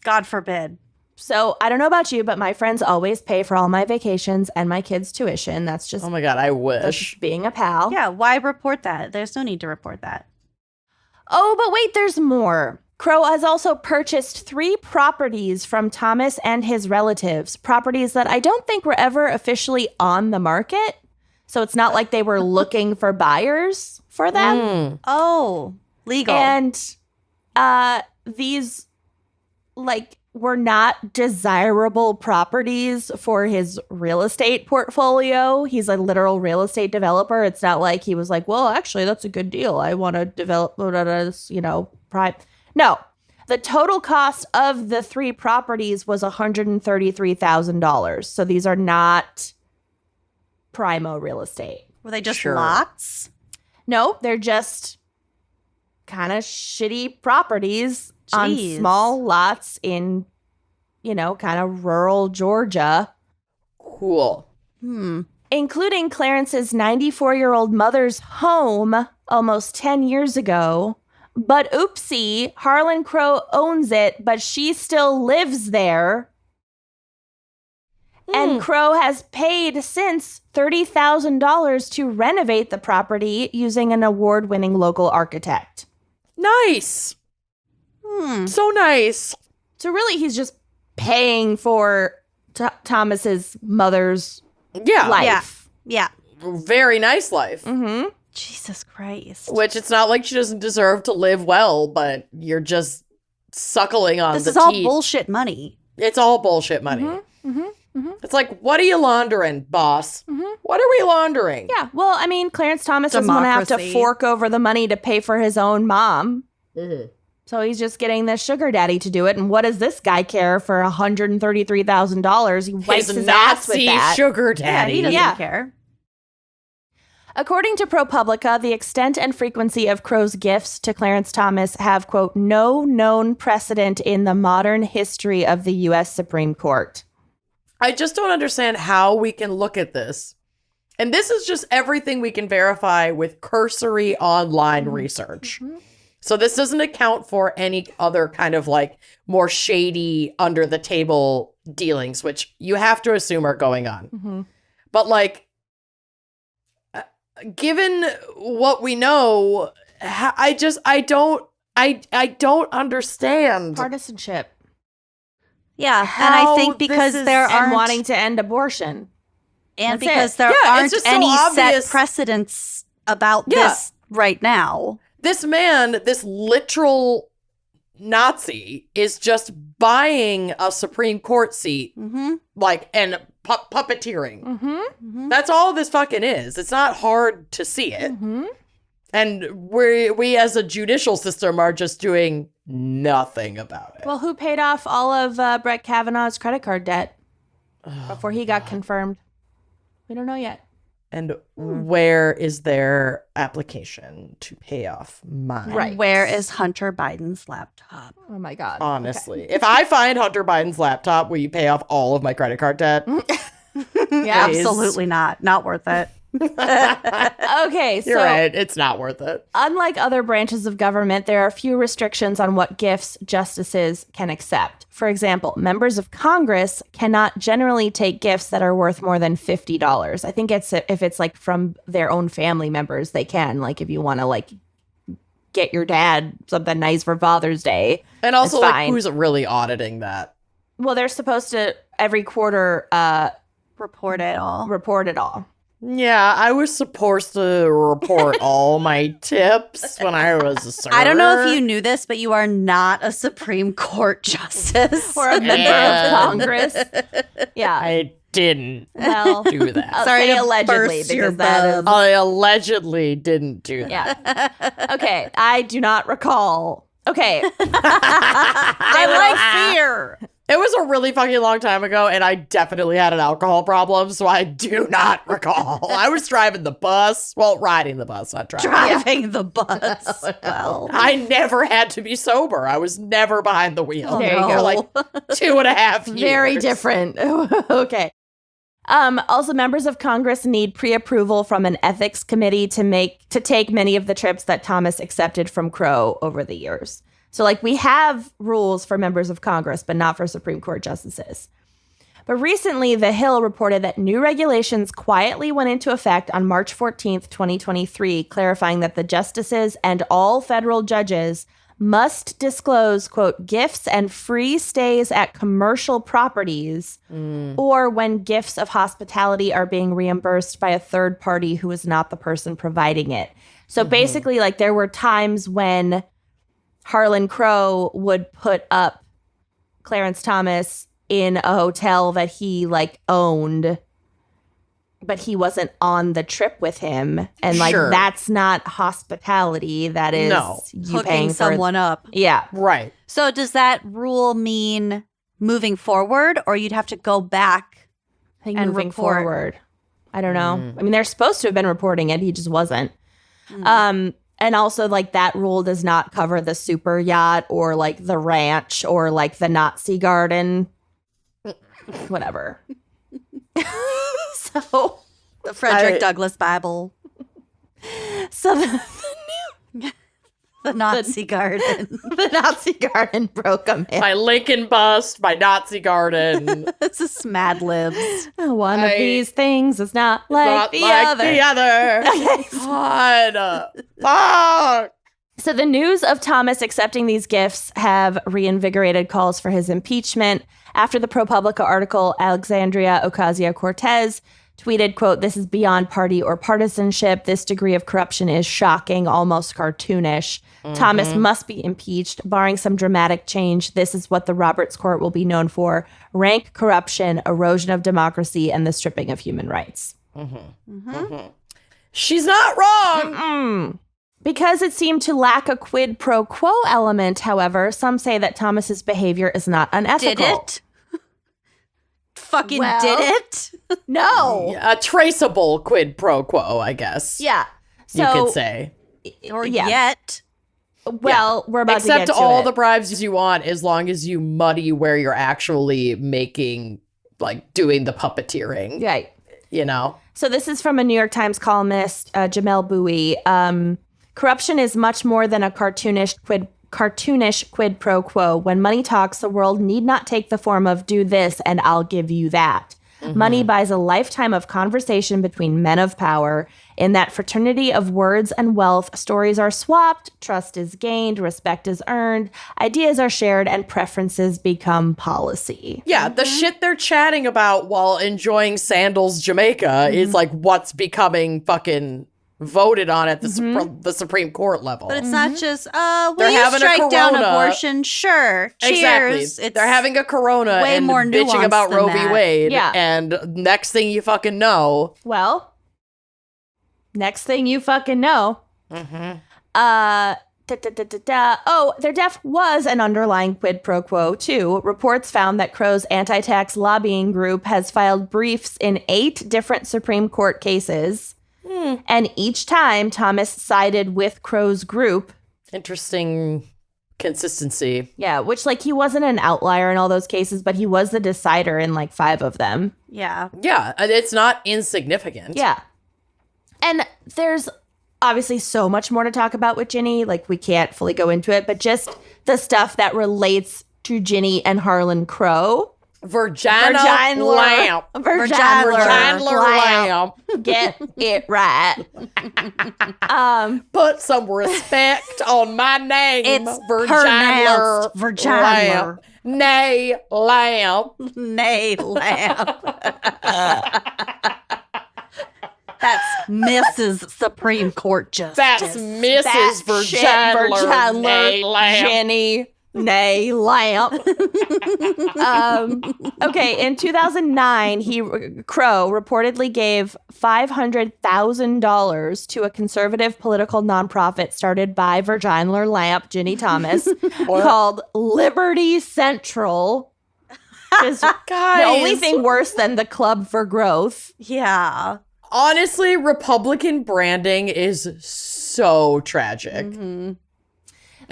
God forbid. So I don't know about you, but my friends always pay for all my vacations and my kids' tuition. That's just Oh my God, I that's wish. just being a pal. Yeah, why report that? There's no need to report that. Oh, but wait, there's more. Crow has also purchased 3 properties from Thomas and his relatives, properties that I don't think were ever officially on the market. So it's not like they were looking for buyers for them. Oh, legal. And these were not desirable properties for his real estate portfolio. He's a literal real estate developer. It's not like he was like, well, actually, that's a good deal. I want to develop this, No, the total cost of the 3 properties was $133,000. So these are not primo real estate. Were they just Sure. lots? No, they're just kind of shitty properties on Jeez. small lots in, kind of rural Georgia, Cool. including Clarence's 94-year-old mother's home almost 10 years ago. But oopsie, Harlan Crow owns it, but she still lives there. And Crow has paid since $30,000 to renovate the property using an award-winning local architect. Nice. So nice. So really, he's just paying for Thomas's mother's life. Yeah. Very nice life. Jesus Christ. Which it's not like she doesn't deserve to live well, but you're just suckling on This the is all teat. bullshit money. It's all bullshit money. It's like, what are you laundering, boss? What are we laundering? Yeah, well, I mean, Clarence Thomas doesn't want to have to Democracy. fork over the money to pay for his own mom. So he's just getting this sugar daddy to do it. And what does this guy care for $133,000? He wipes his ass with Nazi that. sugar Yeah, daddy. he doesn't Yeah. care. According to ProPublica, the extent and frequency of Crow's gifts to Clarence Thomas have, quote, no known precedent in the modern history of the U.S. Supreme Court. I just don't understand how we can look at this. And this is just everything we can verify with cursory online research. So this doesn't account for any other kind of like more shady under the table dealings, which you have to assume are going on. But like, given what we know, I don't understand Partisanship. Yeah, and how I think because this is- there And aren't wanting to end abortion. and That's because it. there Yeah, it's aren't just so any obvious. set precedents about Yeah. this right now. this man, this literal Nazi, is just buying a Supreme Court seat, like, and puppeteering. That's all this fucking is. It's not hard to see it. And we as a judicial system are just doing nothing about it. Well, who paid off all of Brett Kavanaugh's credit card debt before he got confirmed? We don't know yet. And where is their application to pay off mine? Right. Where is Hunter Biden's laptop? Oh my God. Honestly, if I find Hunter Biden's laptop, will you pay off all of my credit card debt? Yeah. Absolutely not. Not worth it. Okay, so You're right. It's not worth it. unlike other branches of government, there are few restrictions on what gifts justices can accept. For example, members of Congress cannot generally take gifts that are worth more than $50. I think it's if it's like from their own family members, they can. Like if you want to like get your dad something nice for Father's Day. And also, It's like, fine. who's really auditing that? Well, they're supposed to every quarter Report it all. report it all. Yeah, I was supposed to report all my tips when I was a server. I don't know if you knew this, but you are not a Supreme Court justice. Or a member Yeah. of Congress. Yeah. I didn't Well, do that. I'll Sorry say to allegedly burst your because that is bubs. I allegedly didn't do that. yeah. Okay, I do not recall. Okay. I like fear. It was a really fucking long time ago, and I definitely had an alcohol problem, so I do not recall. I was driving the bus. Well, riding the bus, not driving. Driving the bus. Well, I never had to be sober. I was never behind the wheel. There you For go. like 2.5 years. Very different. Okay. Also, members of Congress need pre-approval from an ethics committee to take many of the trips that Thomas accepted from Crow over the years. So, like, we have rules for members of Congress, but not for Supreme Court justices. But recently, The Hill reported that new regulations quietly went into effect on March 14th, 2023, clarifying that the justices and all federal judges must disclose, quote, gifts and free stays at commercial properties or when gifts of hospitality are being reimbursed by a third party who is not the person providing it. So basically, like, there were times when Harlan Crow would put up Clarence Thomas in a hotel that he like owned, but he wasn't on the trip with him. And like, Sure. that's not hospitality. That is No. you paying hooking for someone up. Yeah. Right. So does that rule mean moving forward, or you'd have to go back? I think And moving report. forward. I don't know. I mean, they're supposed to have been reporting it. He just wasn't. And also, like, that rule does not cover the super yacht or like the ranch or like the Nazi garden. Whatever. So The Frederick I- Douglass Bible, So the Nazi garden. the Nazi garden broke him in. My Lincoln bust, my Nazi garden. This is Mad Libs. One of I- these things is not like Not the like other. the other. Okay. God. Fuck. So the news of Thomas accepting these gifts have reinvigorated calls for his impeachment. After the ProPublica article, Alexandria Ocasio-Cortez tweeted, quote, "This is beyond party or partisanship. This degree of corruption is shocking, almost cartoonish. Thomas must be impeached. Barring some dramatic change, this is what the Roberts Court will be known for: rank corruption, erosion of democracy, and the stripping of human rights." She's not wrong. Because it seemed to lack a quid pro quo element, however, some say that Thomas's behavior is not unethical. Did it? Fucking Well- did it? No. A traceable quid pro quo, I guess. Yeah. So, You could say. Or yeah. yet? Well, we're about to Accept get to all it. the bribes you want as long as you muddy where you're actually making, like, doing the puppeteering, Right. you know? So this is from a New York Times columnist, Jamel Bowie. Corruption is much more than a cartoonish quid pro quo. When money talks, the world need not take the form of do this and I'll give you that. Money buys a lifetime of conversation between men of power. In that fraternity of words and wealth, stories are swapped, trust is gained, respect is earned, ideas are shared, and preferences become policy. Yeah, the shit they're chatting about while enjoying Sandals, Jamaica is like what's becoming fucking voted on at the Supreme Court level. But it's not just, will They're you having a strike down Corona. abortion? Sure. Cheers. Exactly. They're having a Corona way and more bitching nuanced about than Roe v. that. Wade. Yeah. And next thing you fucking know. Well, next thing you fucking know. Oh, there was an underlying quid pro quo, too. Reports found that Crow's anti-tax lobbying group has filed briefs in 8 different Supreme Court cases. And each time, Thomas sided with Crow's group. Interesting consistency. Yeah, which, like, he wasn't an outlier in all those cases, but he was the decider in, like, 5 of them. Yeah. Yeah, it's not insignificant. Yeah. And there's obviously so much more to talk about with Ginny. Like, we can't fully go into it, but just the stuff that relates to Ginny and Harlan Crow. Virgina Virginal lamp. Lamp. Get it right. Put some respect on my name. It's Virginal pronounced Virginal. Nay, lamp. Nay, lamb. That's Mrs. Supreme Court Justice. That's Mrs. That Virginal Nay, lamp. Jenny. Nay, lamp. Okay, in 2009, Crow reportedly gave $500,000 to a conservative political nonprofit started by Virginal Lamp, Ginny Thomas, called Liberty Central. Is the only thing worse than the Club for Growth. Yeah. Honestly, Republican branding is so tragic.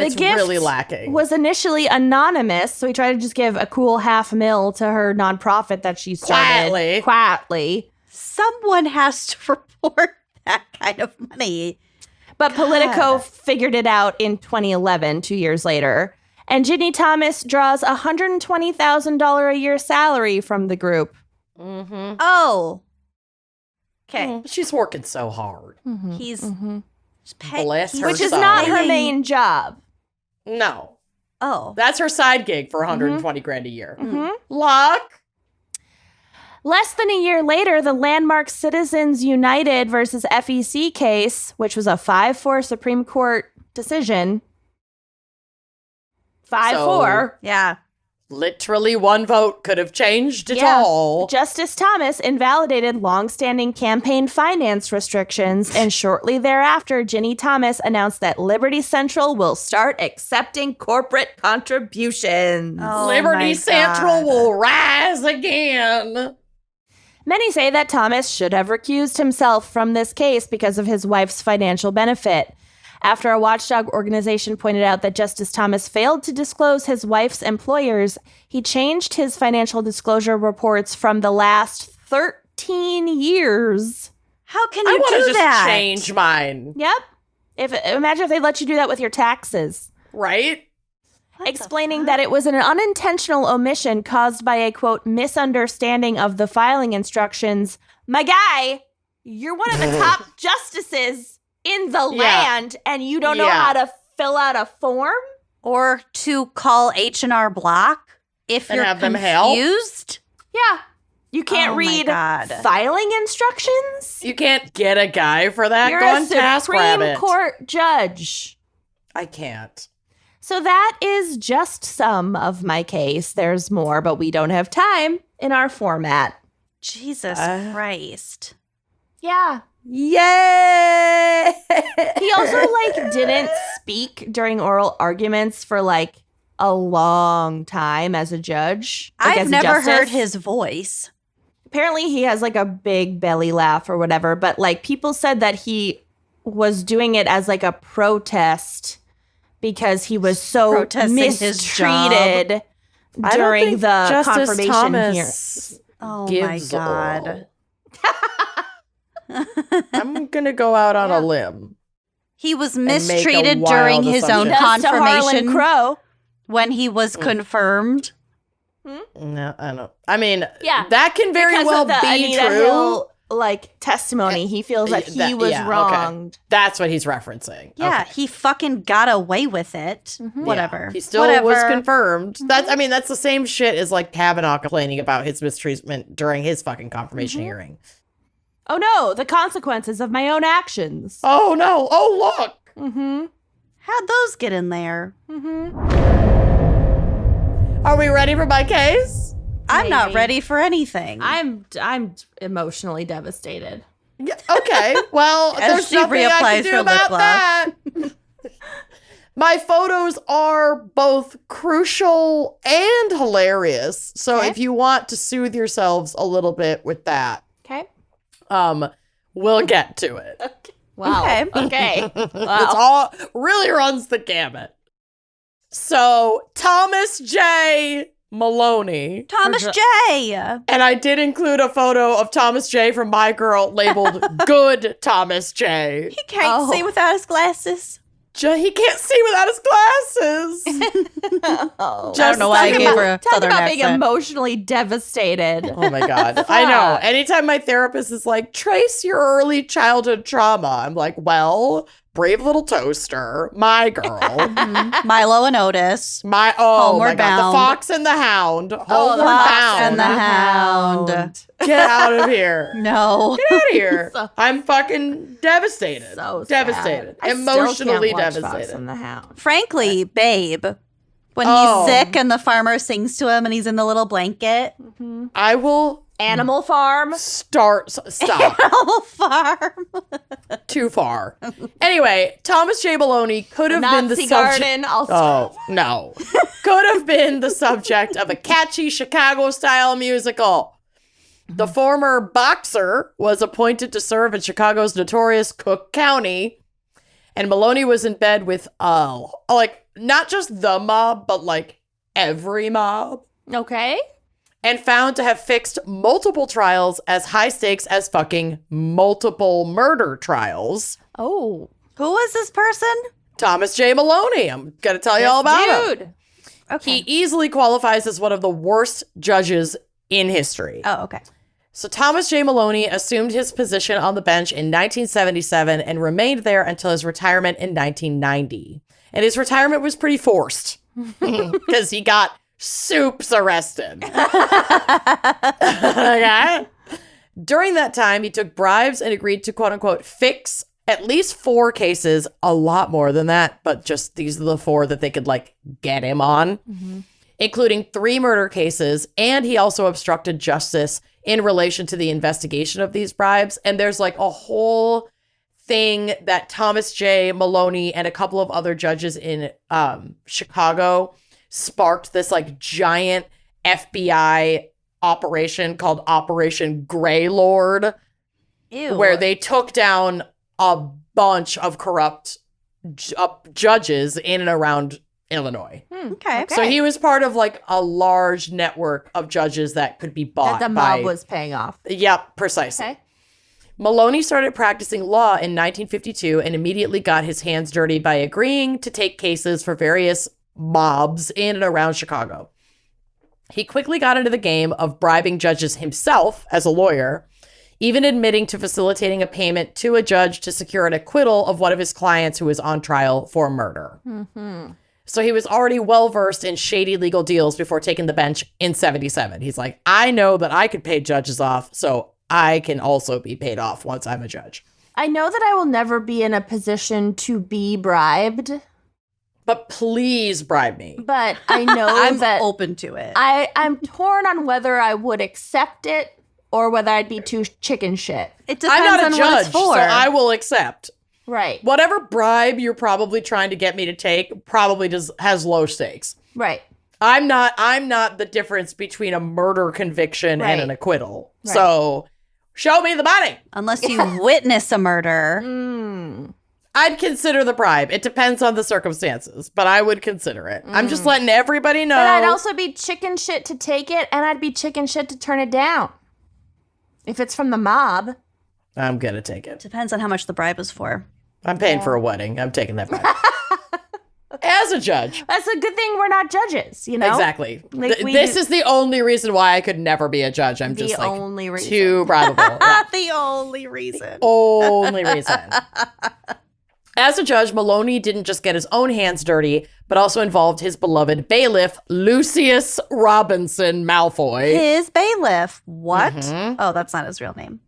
It's gift really lacking. Was initially anonymous, so he tried to just give a cool $500,000 to her nonprofit that she started quietly. Someone has to report that kind of money. But Politico figured it out in 2011, 2 years later. And Ginny Thomas draws $120,000 a year salary from the group. Oh. Okay. She's working so hard. He's Bless her Which is soul. not her main job. No. Oh. That's her side gig for 120 grand a year. Luck. Less than a year later, the landmark Citizens United versus FEC case, which was a 5-4 Supreme Court decision. 5-4. Yeah. Literally one vote could have changed it all. Justice Thomas invalidated longstanding campaign finance restrictions, and shortly thereafter, Ginny Thomas announced that Liberty Central will start accepting corporate contributions. Oh, Liberty my Central God. will rise again. Many say that Thomas should have recused himself from this case because of his wife's financial benefit. After a watchdog organization pointed out that Justice Thomas failed to disclose his wife's employers, he changed his financial disclosure reports from the last 13 years. How can I you want to do just that? change mine. Yep. Imagine if they let you do that with your taxes. Right? Explaining that it was an unintentional omission caused by a, quote, misunderstanding of the filing instructions. My guy, you're one of the top justices in the land, and you don't know how to fill out a form? Or to call H&R Block if And you're have them help? confused? Yeah. You can't Oh my read God. filing instructions? You can't get a guy for that. You're Go a on Supreme TaskRabbit. Court judge. I can't. So that is just some of my case. There's more, but we don't have time in our format. Jesus Christ. Yeah. Yay! He also, didn't speak during oral arguments for, a long time as a judge. I've as a never justice. heard his voice. Apparently he has, a big belly laugh or whatever, but, people said that he was doing it as, a protest because he was so Protesting his mistreated I don't during think the Justice confirmation Thomas Oh my gives God. I'm gonna go out on a limb He was make a mistreated wild during his own assumption. Does to Harlan confirmation Crow. when he was confirmed. No, I don't. I mean, Yeah, that can very Because well of the be Anita true. Hill, testimony. He feels that he was okay. wronged. That's what he's referencing. Yeah, Okay. he fucking got away with it. Mm-hmm. Whatever. He still Whatever. was confirmed. That's the same shit as like Kavanaugh complaining about his mistreatment during his fucking confirmation hearing. Oh no, the consequences of my own actions. Oh no! Oh look! Mm-hmm. How'd those get in there? Are we ready for my case? I'm not Maybe. ready for anything. I'm emotionally devastated. Yeah, okay. Well, As there's she nothing I reapplies can do her lip about gloss. that. My photos are both crucial and hilarious. So Okay. if you want to soothe yourselves a little bit with that, Okay. we'll get to it. Wow. Okay. Okay. It's Wow. all really runs the gamut. So Thomas J. Maloney. Thomas For J. And I did include a photo of Thomas J. from My Girl labeled Good Thomas J. He can't see without his glasses. He can't see without his glasses. Oh. I don't know why I Talk gave about- her a Talk southern about being accent. emotionally devastated. Oh my God. I know. Anytime my therapist is like, trace your early childhood trauma, I'm like, well, Brave Little Toaster, My Girl, Milo and Otis. my Homeward God, Bound. The Fox and the Hound, Homeward Fox Bound. and the Hound. Get out of here. No. Get out of here. I'm fucking devastated. So sad. devastated. I still Emotionally can't watch devastated. Fox and the Hound. Frankly, Babe, when Oh. he's sick and the farmer sings to him and he's in the little blanket. I will Animal Farm. stop. Animal Farm. Too far. Anyway, Thomas J. Maloney could have been the Nazi subject. Garden. Also. Oh, no. Could have been the subject of a catchy Chicago-style musical. The former boxer was appointed to serve in Chicago's notorious Cook County, and Maloney was in bed with, not just the mob, but like every mob, Okay. and found to have fixed multiple trials as high stakes as fucking multiple murder trials. Oh. Who is this person? Thomas J. Maloney. I'm going to tell you all about him. Dude. Okay. He easily qualifies as one of the worst judges in history. Oh, okay. So Thomas J. Maloney assumed his position on the bench in 1977 and remained there until his retirement in 1990. And his retirement was pretty forced because he got soups arrested. Okay? During that time, he took bribes and agreed to quote unquote fix at least 4 cases, a lot more than that, but just these are the 4 that they could like get him on, including 3 murder cases. And he also obstructed justice in relation to the investigation of these bribes. And there's like a whole thing that Thomas J. Maloney and a couple of other judges in Chicago sparked this like giant FBI operation called Operation Greylord, Ew. where they took down a bunch of corrupt judges in and around Illinois. Okay. So he was part of like a large network of judges that could be bought That the by... mob was paying off. Yep, precisely. Okay. Maloney started practicing law in 1952 and immediately got his hands dirty by agreeing to take cases for various mobs in and around Chicago. He quickly got into the game of bribing judges himself as a lawyer, even admitting to facilitating a payment to a judge to secure an acquittal of one of his clients who was on trial for murder. So he was already well-versed in shady legal deals before taking the bench in 77. He's like, I know that I could pay judges off, so I can also be paid off once I'm a judge. I know that I will never be in a position to be bribed, But please bribe me. but I know I'm that open to it. I'm torn on whether I would accept it or whether I'd be too chicken shit. It I'm depends not a on what judge, it's for. so I will accept. Right. Whatever bribe you're probably trying to get me to take probably has low stakes. Right. I'm not the difference between a murder conviction Right. and an acquittal. Right. So show me the money. Unless you witness a murder. I'd consider the bribe. It depends on the circumstances, but I would consider it. I'm just letting everybody know. But I'd also be chicken shit to take it, and I'd be chicken shit to turn it down. If it's from the mob. I'm gonna take it. Depends on how much the bribe is for. I'm paying for a wedding. I'm taking that back. As a judge. That's a good thing we're not judges, you know? Exactly. Like This is the only reason why I could never be a judge. I'm just like only reason. too bribable. Yeah. The only reason. Only reason. As a judge, Maloney didn't just get his own hands dirty, but also involved his beloved bailiff, Lucius Robinson Malfoy. His bailiff. What? Mhm. Oh, that's not his real name.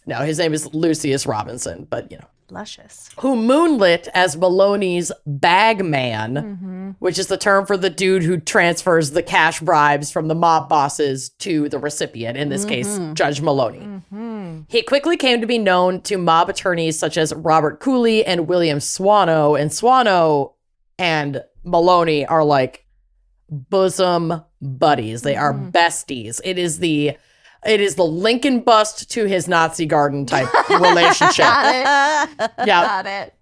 No, his name is Lucius Robinson, but Luscious. who moonlit as Maloney's bag man, which is the term for the dude who transfers the cash bribes from the mob bosses to the recipient, in this case, Judge Maloney. He quickly came to be known to mob attorneys such as Robert Cooley and William Swano, and Swano and Maloney are like bosom buddies. They are besties. It is the Lincoln bust to his Nazi garden type relationship. Got it. Yeah. Got it.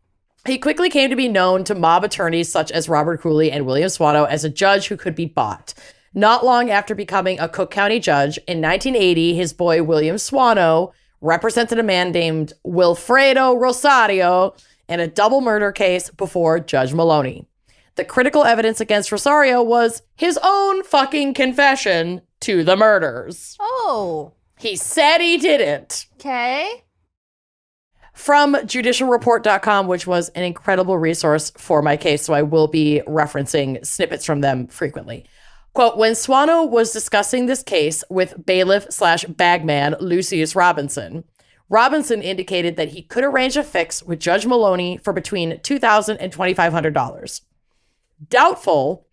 He quickly came to be known to mob attorneys such as Robert Cooley and William Swano as a judge who could be bought. Not long after becoming a Cook County judge, in 1980, his boy William Swano represented a man named Wilfredo Rosario in a double murder case before Judge Maloney. The critical evidence against Rosario was his own fucking confession to the murders. Oh, He said he didn't. okay. From judicialreport.com, which was an incredible resource for my case, so I will be referencing snippets from them frequently. Quote, when Swano was discussing this case with bailiff/bagman Lucius Robinson, Robinson indicated that he could arrange a fix with Judge Maloney for between $2,000 and $2,500. Doubtful,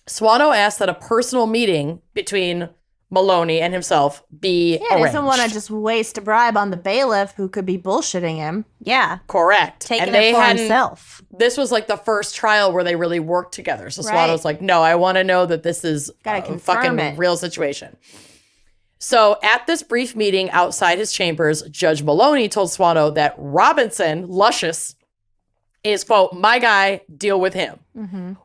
Swano asked that a personal meeting between Maloney and himself be Yeah, he arranged. doesn't want to just waste a bribe on the bailiff who could be bullshitting him. Yeah. Correct. Taking And they it for hadn't- himself. This was like the first trial where they really worked together. So Right. Swano's like, no, I want to know that this is Gotta a confirm fucking it. real situation. So at this brief meeting outside his chambers, Judge Maloney told Swano that Robinson, Luscious, is, quote, my guy, deal with him.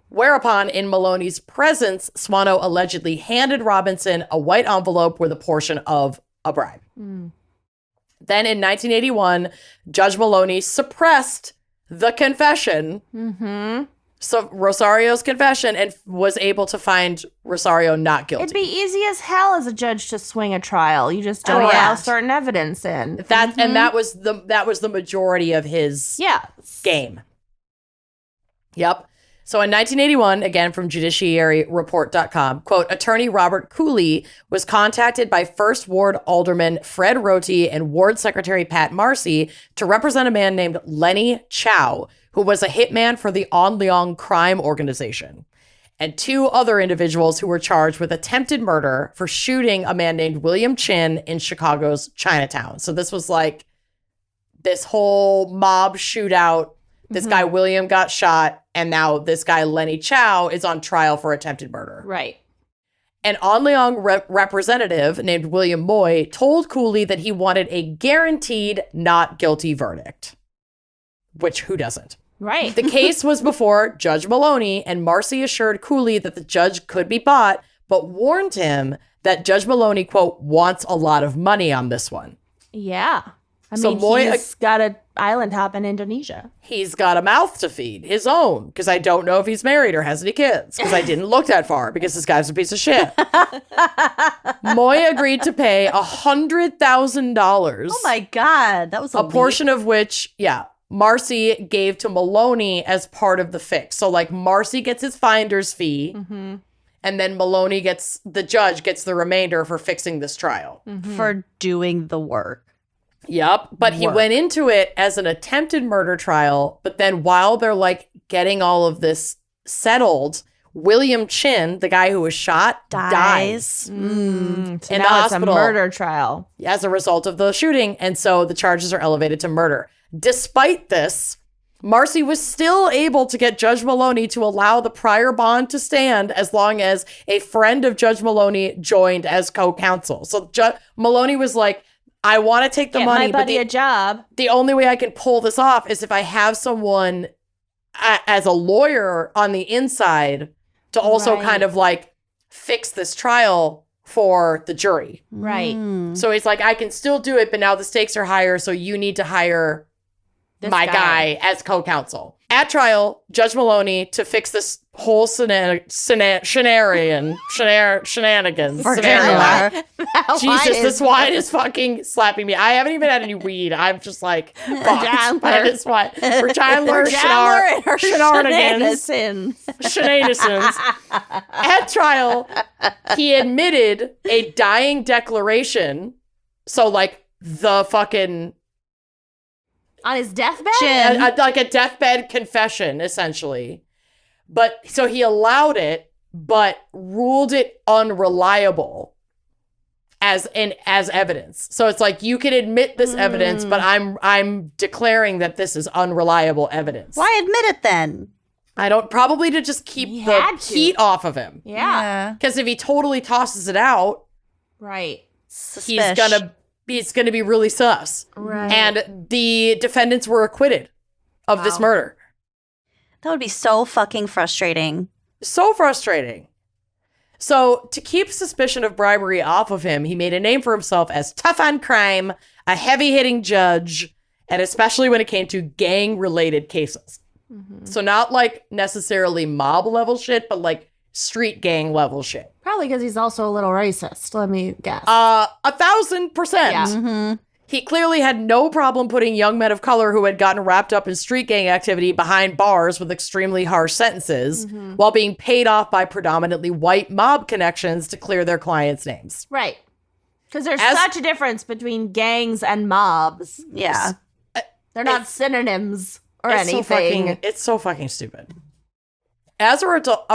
Whereupon, in Maloney's presence, Swano allegedly handed Robinson a white envelope with a portion of a bribe. Then in 1981, Judge Maloney suppressed the confession. So Rosario's confession, and was able to find Rosario not guilty. It'd be easy as hell as a judge to swing a trial. You just don't Correct. allow certain evidence in. And that was the majority of his Yeah. game. Yep. So in 1981, again from judiciaryreport.com, quote, attorney Robert Cooley was contacted by 1st Ward Alderman Fred Roty and Ward Secretary Pat Marcy to represent a man named Lenny Chow, who was a hitman for the On Leong crime organization, and 2 other individuals who were charged with attempted murder for shooting a man named William Chin in Chicago's Chinatown. So this was like this whole mob shootout. This guy, William, got shot, and now this guy, Lenny Chow, is on trial for attempted murder. Right. An On Leong representative named William Moy told Cooley that he wanted a guaranteed not guilty verdict, which who doesn't? Right. The case was before Judge Maloney, and Marcy assured Cooley that the judge could be bought, but warned him that Judge Maloney, quote, wants a lot of money on this one. Yeah. I So mean, Moy- he's got an island hop in Indonesia. He's got a mouth to feed, his own, because I don't know if he's married or has any kids, because I didn't look that far, because this guy's a piece of shit. Moy agreed to pay $100,000. Oh my God. That was a portion of which, Marcy gave to Maloney as part of the fix. So like Marcy gets his finder's fee, and then Maloney the judge gets the remainder for fixing this trial. for doing the work. Yep. But he went into it as an attempted murder trial. But then while they're like getting all of this settled, William Chin, the guy who was shot, dies So in the now hospital it's a murder trial. as a result of the shooting. And so the charges are elevated to murder. Despite this, Marcy was still able to get Judge Maloney to allow the prior bond to stand as long as a friend of Judge Maloney joined as co-counsel. So Maloney was like, I want to take the Get money, my but buddy a job. the only way I can pull this off is if I have someone as a lawyer on the inside to also Right. kind of like fix this trial for the jury. Right. So it's like, I can still do it, but now the stakes are higher, so you need to hire my guy as co-counsel. At trial, Judge Maloney, to fix this whole shenanigans. Jesus, this wine is fucking slapping me. I haven't even had any weed. I'm just like, fucked by this wine. For Chandler and her shenanigans. At trial, he admitted a dying declaration. So, like, the fucking... On his deathbed? Like a deathbed confession, essentially. But so he allowed it, but ruled it unreliable as evidence. So it's like, you can admit this evidence, but I'm declaring that this is unreliable evidence. Why admit it then? Probably to just keep the heat off of him. Yeah. Because if he totally tosses it out, right, he's gonna be really sus. Right. And the defendants were acquitted of this murder. That would be so fucking frustrating. So frustrating. So to keep suspicion of bribery off of him, he made a name for himself as tough on crime, a heavy-hitting judge, and especially when it came to gang-related cases. Mm-hmm. So not like necessarily mob-level shit, but like street gang level shit. Probably because he's also a little racist, let me guess. 1,000%. Yeah. Mm-hmm. He clearly had no problem putting young men of color who had gotten wrapped up in street gang activity behind bars with extremely harsh sentences while being paid off by predominantly white mob connections to clear their clients' names. Right. Because there's such a difference between gangs and mobs. Yeah. They're not synonyms or anything. It's so fucking stupid. As a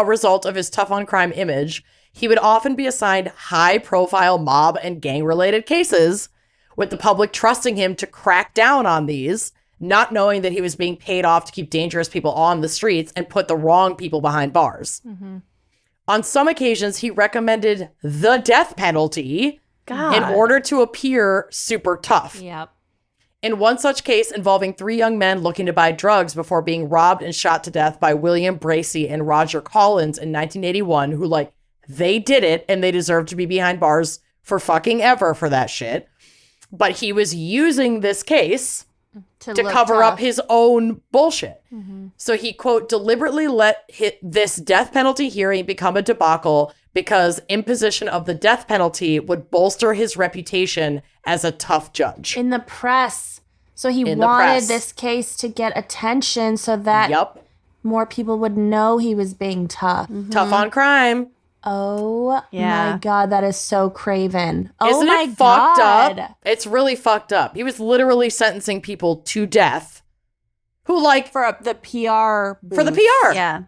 result of his tough on crime image, he would often be assigned high-profile mob and gang-related cases, with the public trusting him to crack down on these, not knowing that he was being paid off to keep dangerous people on the streets and put the wrong people behind bars. Mm-hmm. On some occasions, he recommended the death penalty in order to appear super tough. Yep. In one such case involving 3 young men looking to buy drugs before being robbed and shot to death by William Bracey and Roger Collins in 1981, who, like, they did it and they deserve to be behind bars for fucking ever for that shit. But he was using this case to cover up his own bullshit. Mm-hmm. So he, quote, deliberately let this death penalty hearing become a debacle because imposition of the death penalty would bolster his reputation as a tough judge. In the press. So he wanted this case to get attention so that more people would know he was being tough. Mm-hmm. Tough on crime. Oh my God, that is so craven. Oh, isn't my it fucked God. up? It's really fucked up. He was literally sentencing people to death who, like, for the PR booth. For the PR. Yeah.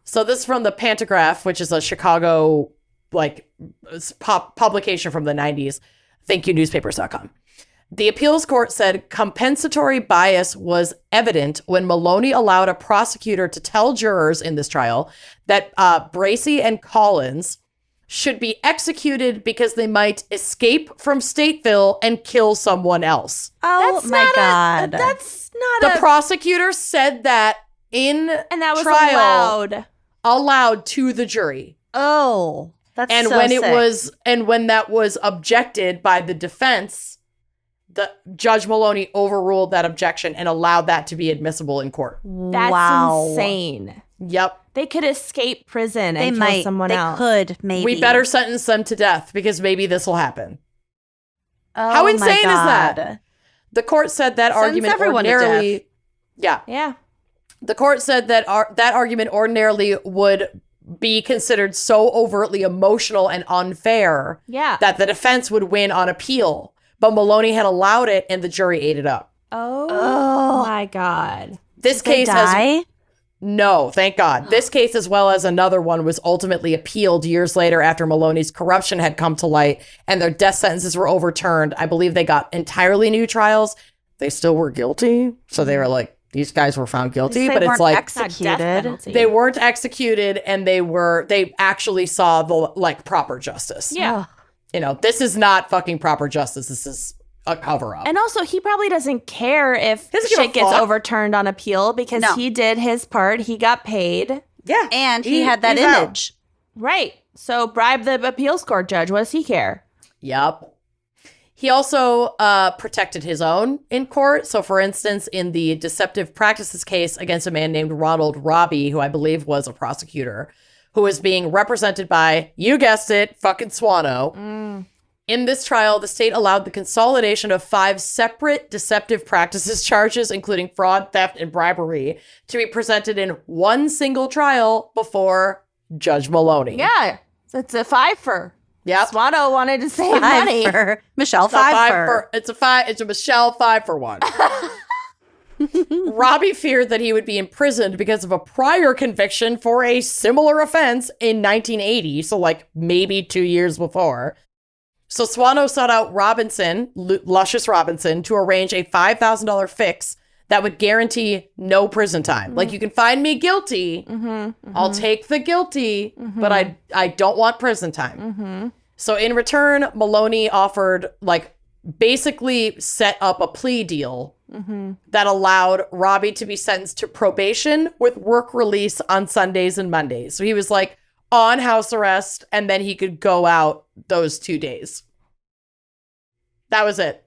So this is from the Pantograph, which is a Chicago, like, publication from the 90s. ThankYouNewspapers.com. The appeals court said compensatory bias was evident when Maloney allowed a prosecutor to tell jurors in this trial that Bracey and Collins should be executed because they might escape from Stateville and kill someone else. Oh, my God. That's not The prosecutor said that in and that was trial, allowed to the jury. Oh, that's and so when sick. when that was objected by the defense, the Judge Maloney overruled that objection and allowed that to be admissible in court. That's insane. Yep. They could escape prison and kill someone else. They could, maybe. We better sentence them to death because maybe this will happen. Oh, how insane is God. that? The court said that Sentence argument everyone to ordinarily... death. Yeah. The court said that that argument ordinarily would be considered so overtly emotional and unfair that the defense would win on appeal. But Maloney had allowed it and the jury ate it up. Oh my God. This case has... No, thank God. This case, as well as another one, was ultimately appealed years later after Maloney's corruption had come to light and their death sentences were overturned. I believe they got entirely new trials. They still were guilty. So they were like, these guys were found guilty, but it's like executed. They weren't executed and they actually saw the, like, proper justice. Yeah. You know, this is not fucking proper justice. This is a cover-up. And also, he probably doesn't care if shit gets overturned on appeal because he did his part. He got paid. Yeah. And he had that image. Right. So bribe the appeals court judge. What does he care? Yep. He also protected his own in court. So, for instance, in the deceptive practices case against a man named Ronald Robbie, who I believe was a prosecutor, who was being represented by, you guessed it, fucking Swano. In this trial, the state allowed the consolidation of 5 separate deceptive practices charges, including fraud, theft, and bribery, to be presented in one single trial before Judge Maloney. Yeah. So it's a 5-fer. Yep. Swano wanted to save money. Michelle 5-fer. It's a Michelle 5-for-1. Robbie feared that he would be imprisoned because of a prior conviction for a similar offense in 1980, so like maybe 2 years before. So Swano sought out Luscious Robinson, to arrange a $5,000 fix that would guarantee no prison time. Like, you can find me guilty, I'll take the guilty, but I don't want prison time. So in return, Maloney offered, like, basically set up a plea deal that allowed Robbie to be sentenced to probation with work release on Sundays and Mondays. So he was like on house arrest, and then he could go out those 2 days. That was it.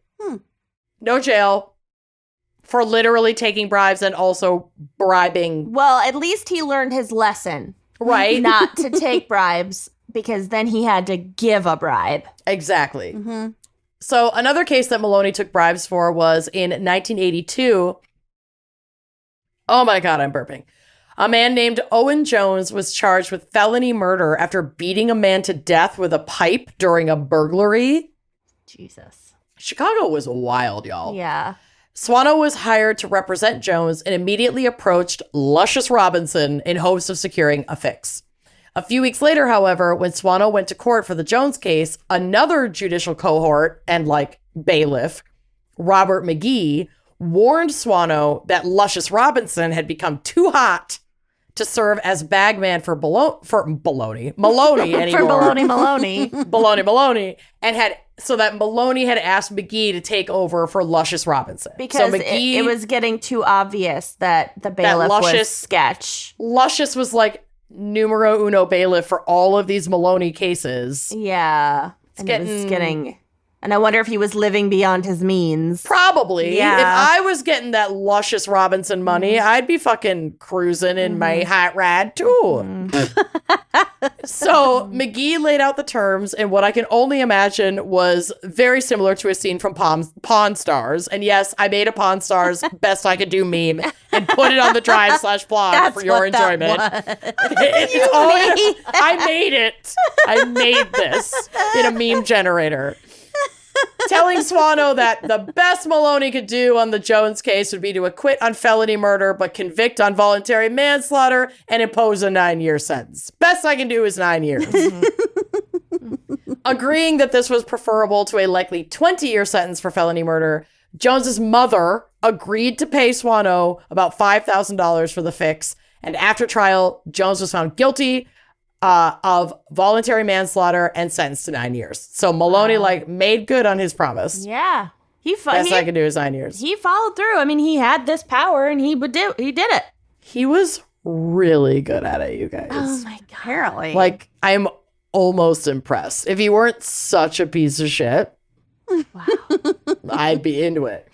No jail for literally taking bribes and also bribing. Well, at least he learned his lesson. Right. Not to take bribes, because then he had to give a bribe. Exactly. So another case that Maloney took bribes for was in 1982. Oh my God, I'm burping. A man named Owen Jones was charged with felony murder after beating a man to death with a pipe during a burglary. Jesus. Chicago was wild, y'all. Yeah. Swano was hired to represent Jones and immediately approached Luscious Robinson in hopes of securing a fix. A few weeks later, however, when Swano went to court for the Jones case, another judicial cohort and, like, bailiff, Robert McGee, warned Swano that Luscious Robinson had become too hot to serve as bagman for Maloney anymore. For Maloney. Maloney. And so that Maloney had asked McGee to take over for Luscious Robinson. Because so McGee, it was getting too obvious that the bailiff was sketch. Luscious was like numero uno bailiff for all of these Maloney cases. Yeah. It was getting... And I wonder if he was living beyond his means. Probably. Yeah. If I was getting that Luscious Robinson money, I'd be fucking cruising in my hot rod too. So McGee laid out the terms in what I can only imagine was very similar to a scene from Pawn Stars. And yes, I made a Pawn Stars best I could do meme and put it on the drive/blog for your enjoyment. I made it. I made this in a meme generator. Telling Swano that the best Maloney could do on the Jones case would be to acquit on felony murder, but convict on voluntary manslaughter and impose a 9-year sentence. Best I can do is 9 years. Agreeing that this was preferable to a likely 20-year sentence for felony murder, Jones's mother agreed to pay Swano about $5,000 for the fix, and after trial, Jones was found guilty of voluntary manslaughter and sentenced to 9 years. So Maloney made good on his promise. Yeah. Best I can do is 9 years. He followed through. I mean, he had this power and he did it. He was really good at it, you guys. Oh my God. Apparently. Like, I'm almost impressed. If he weren't such a piece of shit, Wow. I'd be into it.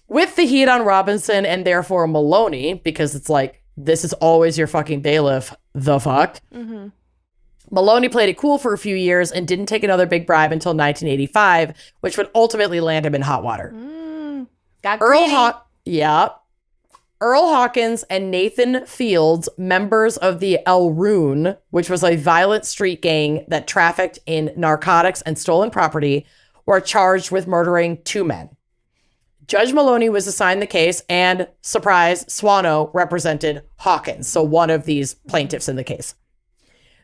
With the heat on Robinson and therefore Maloney, because it's like, this is always your fucking bailiff, the fuck. Maloney played it cool for a few years and didn't take another big bribe until 1985, which would ultimately land him in hot water. Got Earl greedy. Hawkins and Nathan Fields, members of the El Rune, which was a violent street gang that trafficked in narcotics and stolen property, were charged with murdering 2 men. Judge Maloney was assigned the case, and, surprise, Swano represented Hawkins, so one of these plaintiffs in the case.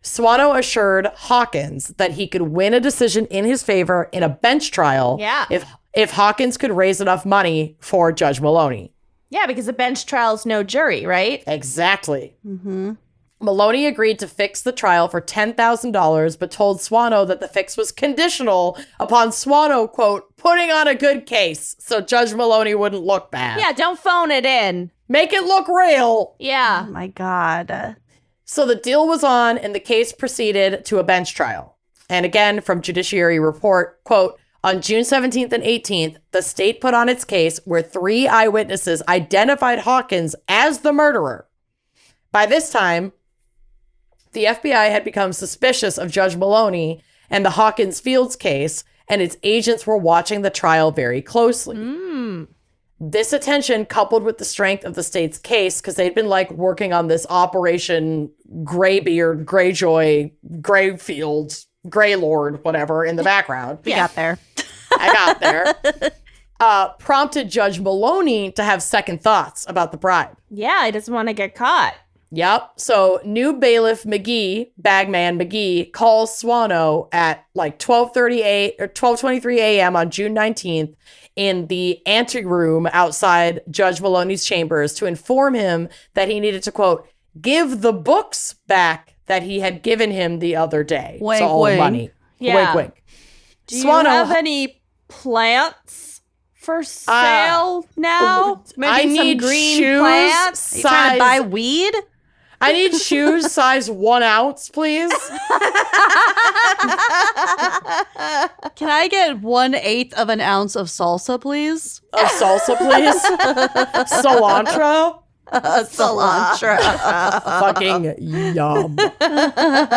Swano assured Hawkins that he could win a decision in his favor in a bench trial if Hawkins could raise enough money for Judge Maloney. Yeah, because a bench trial's no jury, right? Exactly. Maloney agreed to fix the trial for $10,000, but told Swano that the fix was conditional upon Swano, quote, putting on a good case so Judge Maloney wouldn't look bad. Yeah, don't phone it in. Make it look real. Yeah. Oh my God. So the deal was on and the case proceeded to a bench trial. And again, from Judiciary Report, quote, On June 17th and 18th, the state put on its case where 3 eyewitnesses identified Hawkins as the murderer. By this time, the FBI had become suspicious of Judge Maloney and the Hawkins Fields case, and its agents were watching the trial very closely. This attention, coupled with the strength of the state's case, because they'd been like working on this Operation Graybeard, Greyjoy, Greyfields, Greylord, whatever, in the background. We got there. I got there. Prompted Judge Maloney to have second thoughts about the bribe. Yeah, I just want to get caught. Yep. So new bailiff McGee, Bagman McGee, calls Swano at like 12:23 a.m. on June 19th in the anteroom outside Judge Maloney's chambers to inform him that he needed to, quote, give the books back that he had given him the other day. Wink, so all wink. money. Yeah. Wink, wink. Do you have any plants for sale now? Maybe I some need green shoes plants? You trying to buy weed? I need shoes size 1 ounce, please. Can I get 1/8 of an ounce of salsa, please? Of salsa, please. Cilantro. Cilantro. Fucking yum.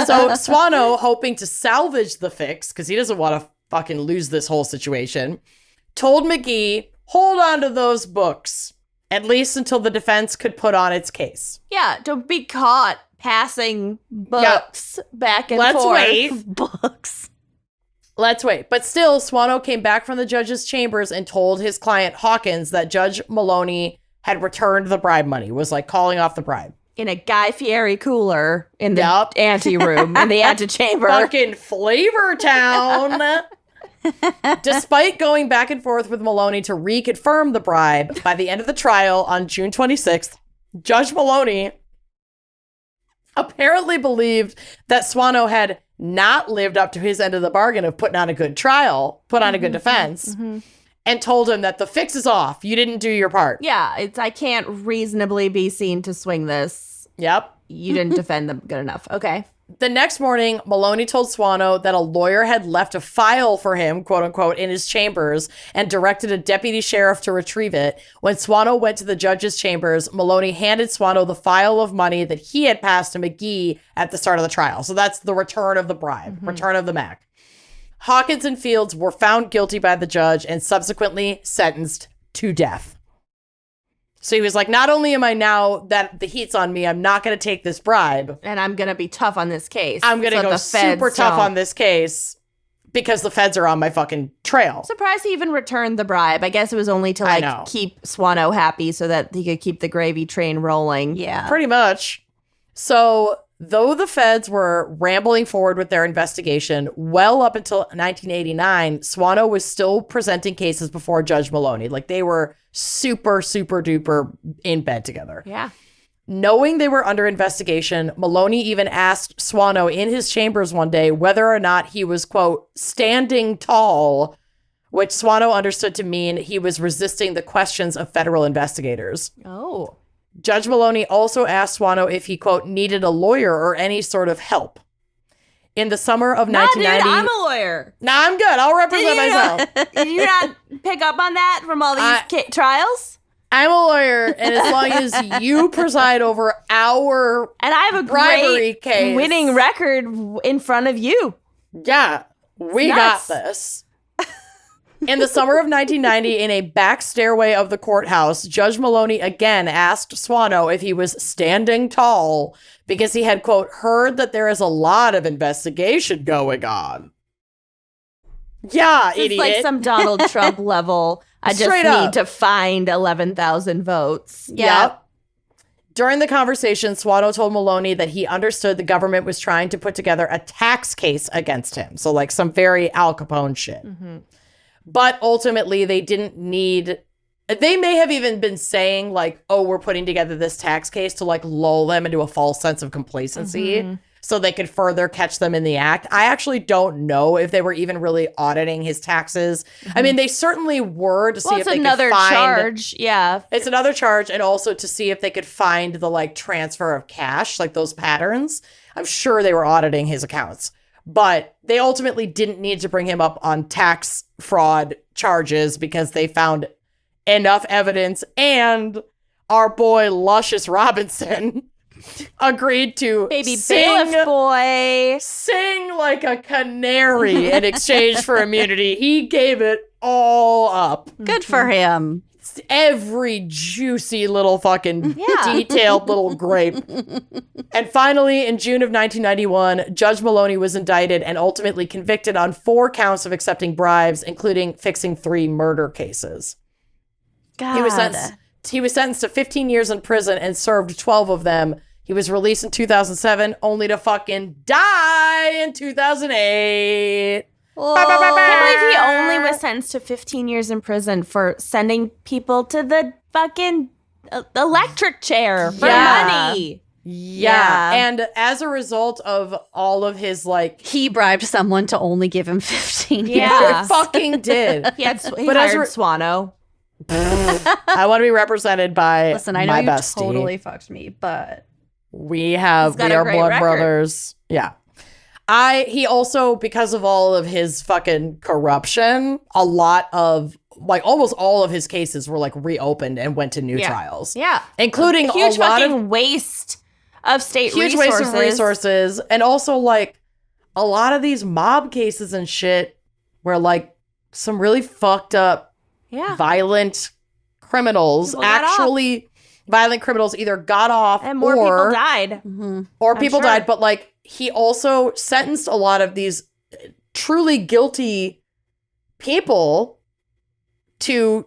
So Swano, hoping to salvage the fix, because he doesn't want to fucking lose this whole situation, told McGee, hold on to those books, at least until the defense could put on its case. Yeah, don't be caught passing books back and Let's forth. wait. Books. Let's wait. But still, Swano came back from the judge's chambers and told his client Hawkins that Judge Maloney had returned the bribe money, was like calling off the bribe. In a Guy Fieri cooler in the Yup. anteroom, in the antechamber. Fucking Flavor Town. Despite going back and forth with Maloney to reconfirm the bribe, by the end of the trial on June 26th, Judge Maloney apparently believed that Swano had not lived up to his end of the bargain of putting on a good trial, put on a good defense, and told him that the fix is off. You didn't do your part. Yeah, I can't reasonably be seen to swing this. Yep. You didn't defend them good enough. Okay. The next morning, Maloney told Swano that a lawyer had left a file for him, quote unquote, in his chambers and directed a deputy sheriff to retrieve it. When Swano went to the judge's chambers, Maloney handed Swano the file of money that he had passed to McGee at the start of the trial. So that's the return of the bribe, return of the MAC. Hawkins and Fields were found guilty by the judge and subsequently sentenced to death. So he was like, not only am I now that the heat's on me, I'm not going to take this bribe. And I'm going to be tough on this case. I'm going to so go the feds super tough don't. on this case because the feds are on my fucking trail. Surprised he even returned the bribe. I guess it was only to I know. like keep Swano happy so that he could keep the gravy train rolling. Yeah. Pretty much. So though the feds were rambling forward with their investigation, well up until 1989, Swano was still presenting cases before Judge Maloney. Like they were super, super duper in bed together. Yeah. Knowing they were under investigation, Maloney even asked Swano in his chambers one day whether or not he was, quote, standing tall, which Swano understood to mean he was resisting the questions of federal investigators. Oh. Judge Maloney also asked Swano if he, quote, needed a lawyer or any sort of help. In the summer of Nah, 1990... dude, I'm a lawyer. Nah, I'm good. I'll represent myself. Did you not pick up on that from all these trials? I'm a lawyer, and as long as you preside over our And I have a bribery great case, winning record in front of you. yeah, we Nuts. got this. In the summer of 1990, in a back stairway of the courthouse, Judge Maloney again asked Swano if he was standing tall because he had, quote, heard that there is a lot of investigation going on. Yeah, It's idiot. like some Donald Trump level. I just Straight need up. to find 11,000 votes. Yep. During the conversation, Swano told Maloney that he understood the government was trying to put together a tax case against him. So like some very Al Capone shit. But ultimately, they didn't need... They may have even been saying like, oh, we're putting together this tax case to like lull them into a false sense of complacency so they could further catch them in the act. I actually don't know if they were even really auditing his taxes. I mean, they certainly were to see Well, if it's they another could find... charge. Yeah. It's another charge, and also to see if they could find the like transfer of cash, like those patterns. I'm sure they were auditing his accounts. But they ultimately didn't need to bring him up on tax fraud charges because they found enough evidence, and our boy Luscious Robinson agreed to Baby bailiff boy. sing like a canary in exchange for immunity. He gave it all up. Good for him. Every juicy little fucking detailed little grape. And finally, in June of 1991, Judge Maloney was indicted and ultimately convicted on 4 counts of accepting bribes, including fixing 3 murder cases. God. He was sentenced to 15 years in prison and served 12 of them. He was released in 2007, only to fucking die in 2008. I can't believe he only was sentenced to 15 years in prison for sending people to the fucking electric chair for money. Yeah. And as a result of all of his, like... He bribed someone to only give him 15 years. Yeah. He fucking did. He hired Swano. I want to be represented by Listen, I know my you bestie. totally fucked me, but... We got are a great blood record. brothers. Yeah. He also, because of all of his fucking corruption, a lot of, like, almost all of his cases were, like, reopened and went to new trials. Yeah. Including a huge a lot fucking of waste of state huge resources. waste of resources. And also, like, a lot of these mob cases and shit where, like, some really fucked up, violent criminals violent criminals either got off and more people died. Or people died, but, like, he also sentenced a lot of these truly guilty people to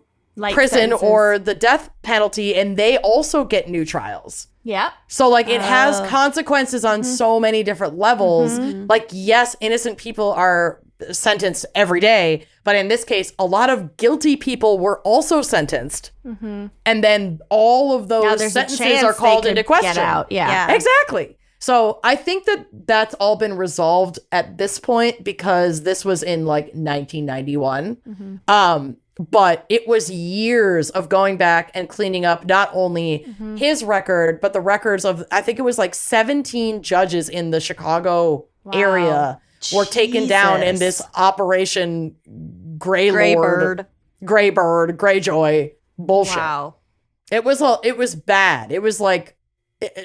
prison sentences. or the death penalty, and they also get new trials. Yeah. So, like, it has consequences on so many different levels. Like, yes, innocent people are sentenced every day, but in this case, a lot of guilty people were also sentenced. And then all of those sentences are called into question. Get out. Yeah. Exactly. So I think that that's all been resolved at this point because this was in like 1991. But it was years of going back and cleaning up not only his record, but the records of, I think it was like 17 judges in the Chicago area were taken down in this Operation Greyjoy bullshit. Wow. It was bad. It was like,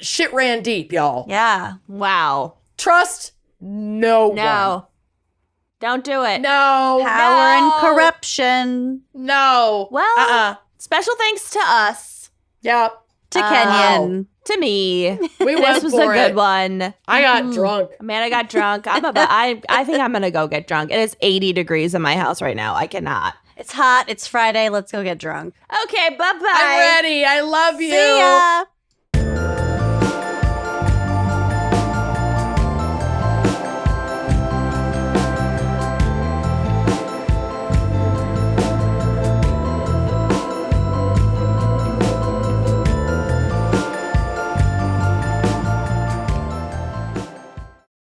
shit ran deep, y'all. Yeah. Wow. Trust no one. Don't do it. No. Power and corruption. No. Well, special thanks to us. Yep. To Kenyon. To me. We This went was for a good it. one. I got drunk. Man, I got drunk. I think I'm gonna go get drunk. It is 80 degrees in my house right now. I cannot. It's hot. It's Friday. Let's go get drunk. Okay, bye-bye. I'm ready. I love you. See ya.